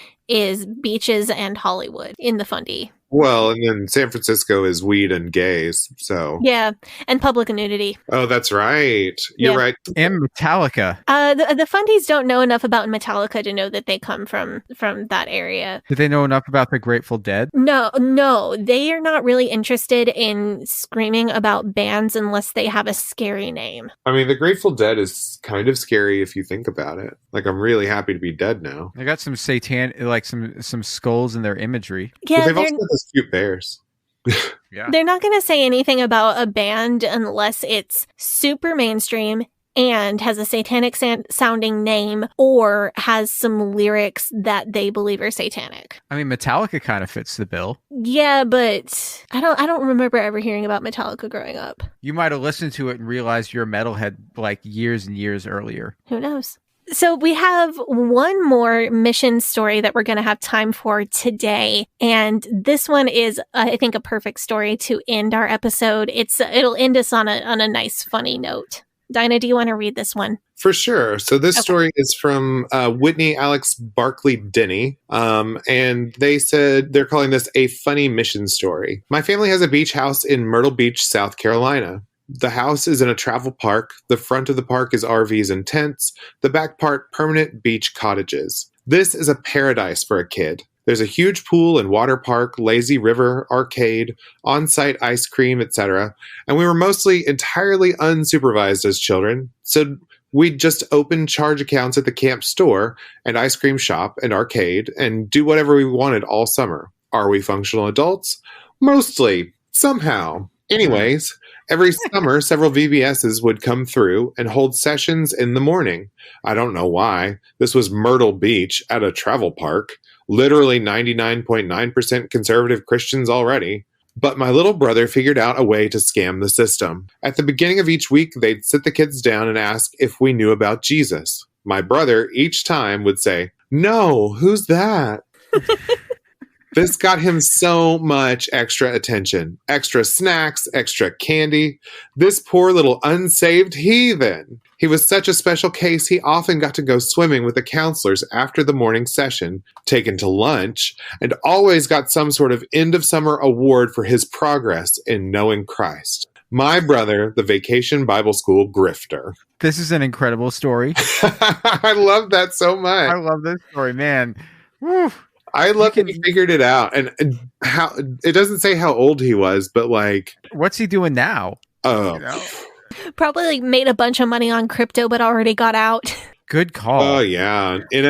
beaches and Hollywood in the Fundy. Well, and then San Francisco is weed and gays. So Yeah, and public nudity. oh, that's right. You're Yeah. right. And Metallica. The Fundies don't know enough about Metallica to know that they come from that area. Did they know enough about the Grateful Dead? No, they are not really interested in screaming about bands unless they have a scary name. I mean, the Grateful Dead is kind of scary if you think about it. Like, I'm really happy to be dead now. They got some like some skulls in their imagery. But Yeah, they've also got those cute bears. Yeah. they're not going to say anything about a band unless it's super mainstream and has a satanic sounding name or has some lyrics that they believe are satanic. I mean, Metallica kind of fits the bill. Yeah, but I don't remember ever hearing about Metallica growing up. You might have listened to it and realized you're a metalhead like years and years earlier. Who knows? So we have one more mission story that we're going to have time for today. And this one is, I think, a perfect story to end our episode. It'll end us on a nice, funny note. Dinah, do you want to read this one? For sure. So this Okay. story is from Whitney Alex Barkley Denny. And they said they're calling this a funny mission story. My family has a beach house in Myrtle Beach, South Carolina. The house is in a travel park. The front of the park is RVs and tents. The back part, permanent beach cottages. This is a paradise for a kid. There's a huge pool and water park, lazy river, arcade, on-site ice cream, etc. And we were mostly entirely unsupervised as children. So we'd just open charge accounts at the camp store and ice cream shop and arcade and do whatever we wanted all summer. Are we functional adults? Mostly. Somehow. Anyways, every summer, several VBSs would come through and hold sessions in the morning. I don't know why. This was Myrtle Beach at a travel park. Literally 99.9% conservative Christians already. But my little brother figured out a way to scam the system. At the beginning of each week, they'd sit the kids down and ask if we knew about Jesus. My brother each time would say, "No, who's that?" This got him so much extra attention, extra snacks, extra candy. This poor little unsaved heathen. He was such a special case, he often got to go swimming with the counselors after the morning session, taken to lunch, and always got some sort of end of summer award for his progress in knowing Christ. My brother, the Vacation Bible School grifter. This is an incredible story. I love that so much. I love this story, man. Woo. I love that he figured it out, and how it doesn't say how old he was, but like, What's he doing now? oh, You know? Probably like made a bunch of money on crypto, but already got out. Good call. oh yeah, Whitney,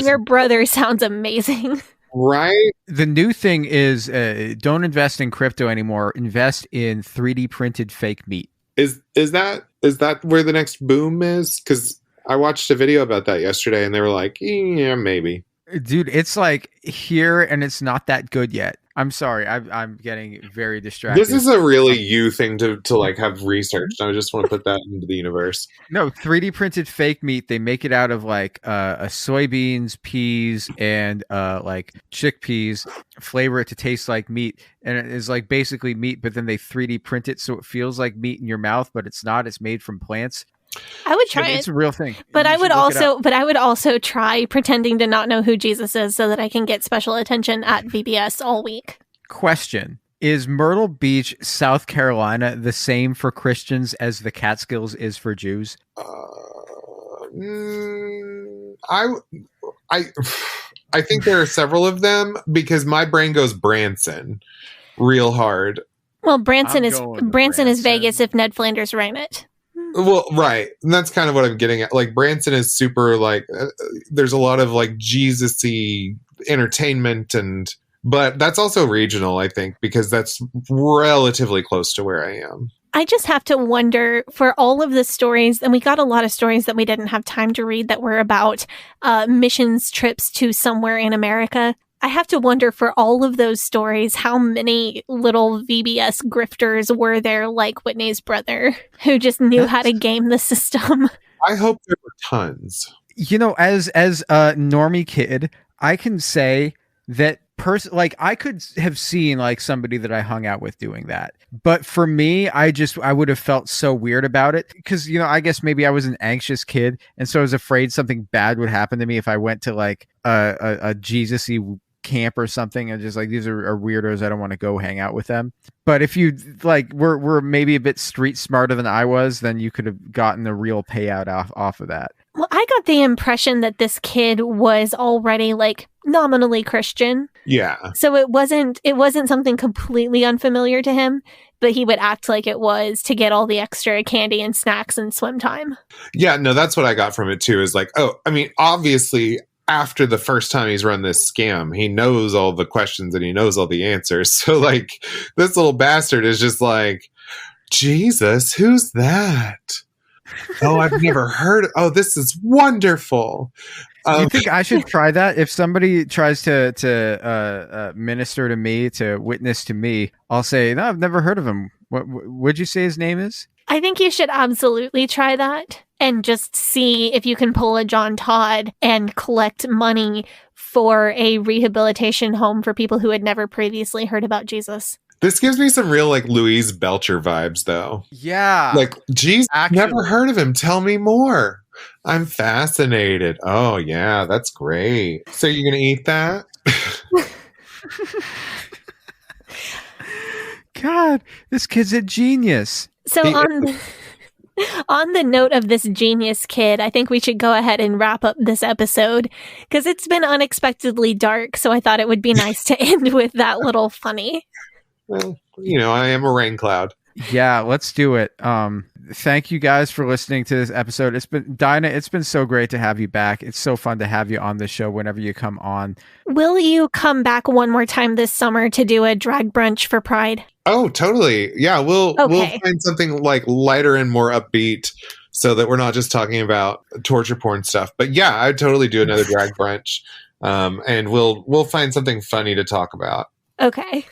NFTs, your brother sounds amazing. right? The new thing is don't invest in crypto anymore. Invest in 3D printed fake meat. Is that where the next boom is? Because I watched a video about that yesterday, and they were like, yeah, maybe. Dude, it's like here and it's not that good yet. I'm sorry. I'm getting very distracted. This is a really you thing to like have researched. I just want to put that into the universe. No, 3D printed fake meat. They make it out of like a soybeans, peas, and like chickpeas. Flavor it to taste like meat, and it is like basically meat. But then they 3D print it so it feels like meat in your mouth, but it's not. It's made from plants. I would try It's it. a real thing. But You I would should look it up. but I would also try pretending to not know who Jesus is so that I can get special attention at VBS all week. Question: is Myrtle Beach, South Carolina, the same for Christians as the Catskills is for Jews? I think there are several of them because my brain goes Branson real hard. Well, Branson I'm is going with Branson is Branson. Vegas if Ned Flanders ran it. Well, right. And that's kind of what I'm getting at. Like Branson is super like there's a lot of like Jesus-y entertainment but that's also regional, I think, because that's relatively close to where I am. I just have to wonder for all of the stories, and we got a lot of stories that we didn't have time to read that were about missions trips to somewhere in America. I have to wonder for all of those stories, how many little VBS grifters were there like Whitney's brother who just knew how to game the system? I hope there were tons. As a normie kid, I can say that like I could have seen like somebody that I hung out with doing that. But for me, I would have felt so weird about it because, I guess maybe I was an anxious kid. And so I was afraid something bad would happen to me if I went to like a Jesus-y camp or something, and just like, these are weirdos, I don't want to go hang out with them. But if you like were maybe a bit street smarter than I was, then you could have gotten a real payout off of that. Well, I got the impression that this kid was already like nominally Christian. Yeah. So it wasn't something completely unfamiliar to him, but he would act like it was to get all the extra candy and snacks and swim time. Yeah, no, that's what I got from it too, is like, obviously after the first time he's run this scam, he knows all the questions and he knows all the answers. So like, this little bastard is just like, Jesus, who's that? Oh, I've never heard. Oh, this is wonderful. You think I should try that? If somebody tries to minister to me, to witness to me, I'll say, no, I've never heard of him. What would you say his name is? I think you should absolutely try that and just see if you can pull a John Todd and collect money for a rehabilitation home for people who had never previously heard about Jesus. This gives me some real like Louise Belcher vibes, though. Yeah. Like, geez, actually, never heard of him. Tell me more. I'm fascinated. Oh, yeah, that's great. So you're going to eat that? God, this kid's a genius. So on the note of this genius kid, I think we should go ahead and wrap up this episode because it's been unexpectedly dark. So I thought it would be nice to end with that little funny. Well, I am a rain cloud. Yeah, let's do it. Thank you guys for listening to this episode. Dinah, it's been so great to have you back. It's so fun to have you on the show whenever you come on. Will you come back one more time this summer to do a drag brunch for Pride? Oh, totally. Yeah, we'll find something like lighter and more upbeat so that we're not just talking about torture porn stuff. But yeah, I'd totally do another drag brunch. And we'll find something funny to talk about. Okay.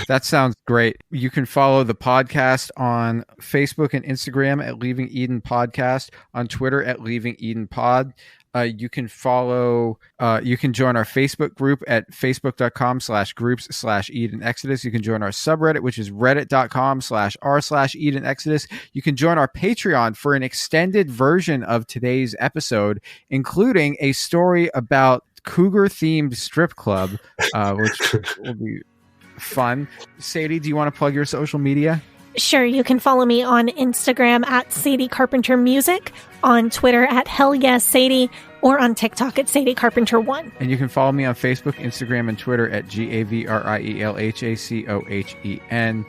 That sounds great. You can follow the podcast on Facebook and Instagram at Leaving Eden Podcast, on Twitter at Leaving Eden Pod. You can join our Facebook group at facebook.com/groups/Eden Exodus. You can join our subreddit, which is reddit.com/r/Eden Exodus. You can join our Patreon for an extended version of today's episode, including a story about cougar-themed strip club, which will be fun. Sadie, do you want to plug your social media? Sure, you can follow me on Instagram at Sadie Carpenter Music, on Twitter at Hell Yes Sadie, or on TikTok at Sadie Carpenter 1. And you can follow me on Facebook, Instagram, and Twitter at GAVRIELHACOHEN,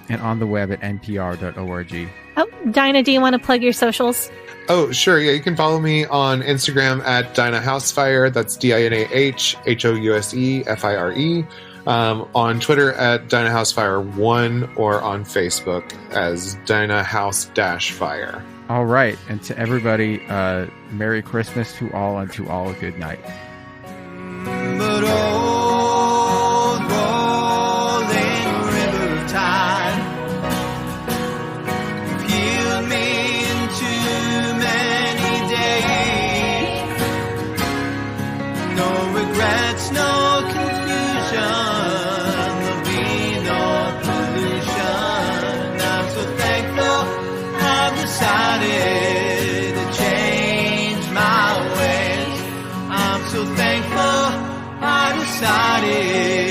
and on the web at npr.org. Oh, Dinah, do you want to plug your socials? Oh, sure. Yeah, you can follow me on Instagram at Dinah House-Fire. That's DINAHHOUSEFIRE. On Twitter at Dinah House-Fire 1, or on Facebook as Dinah House-Fire. All right. And to everybody, Merry Christmas to all, and to all a good night. But old rolling river of time, you've healed me in too many days. No regrets, no confusion. There'll be no pollution. I'm so thankful I've decided to change my ways. I'm so thankful I decided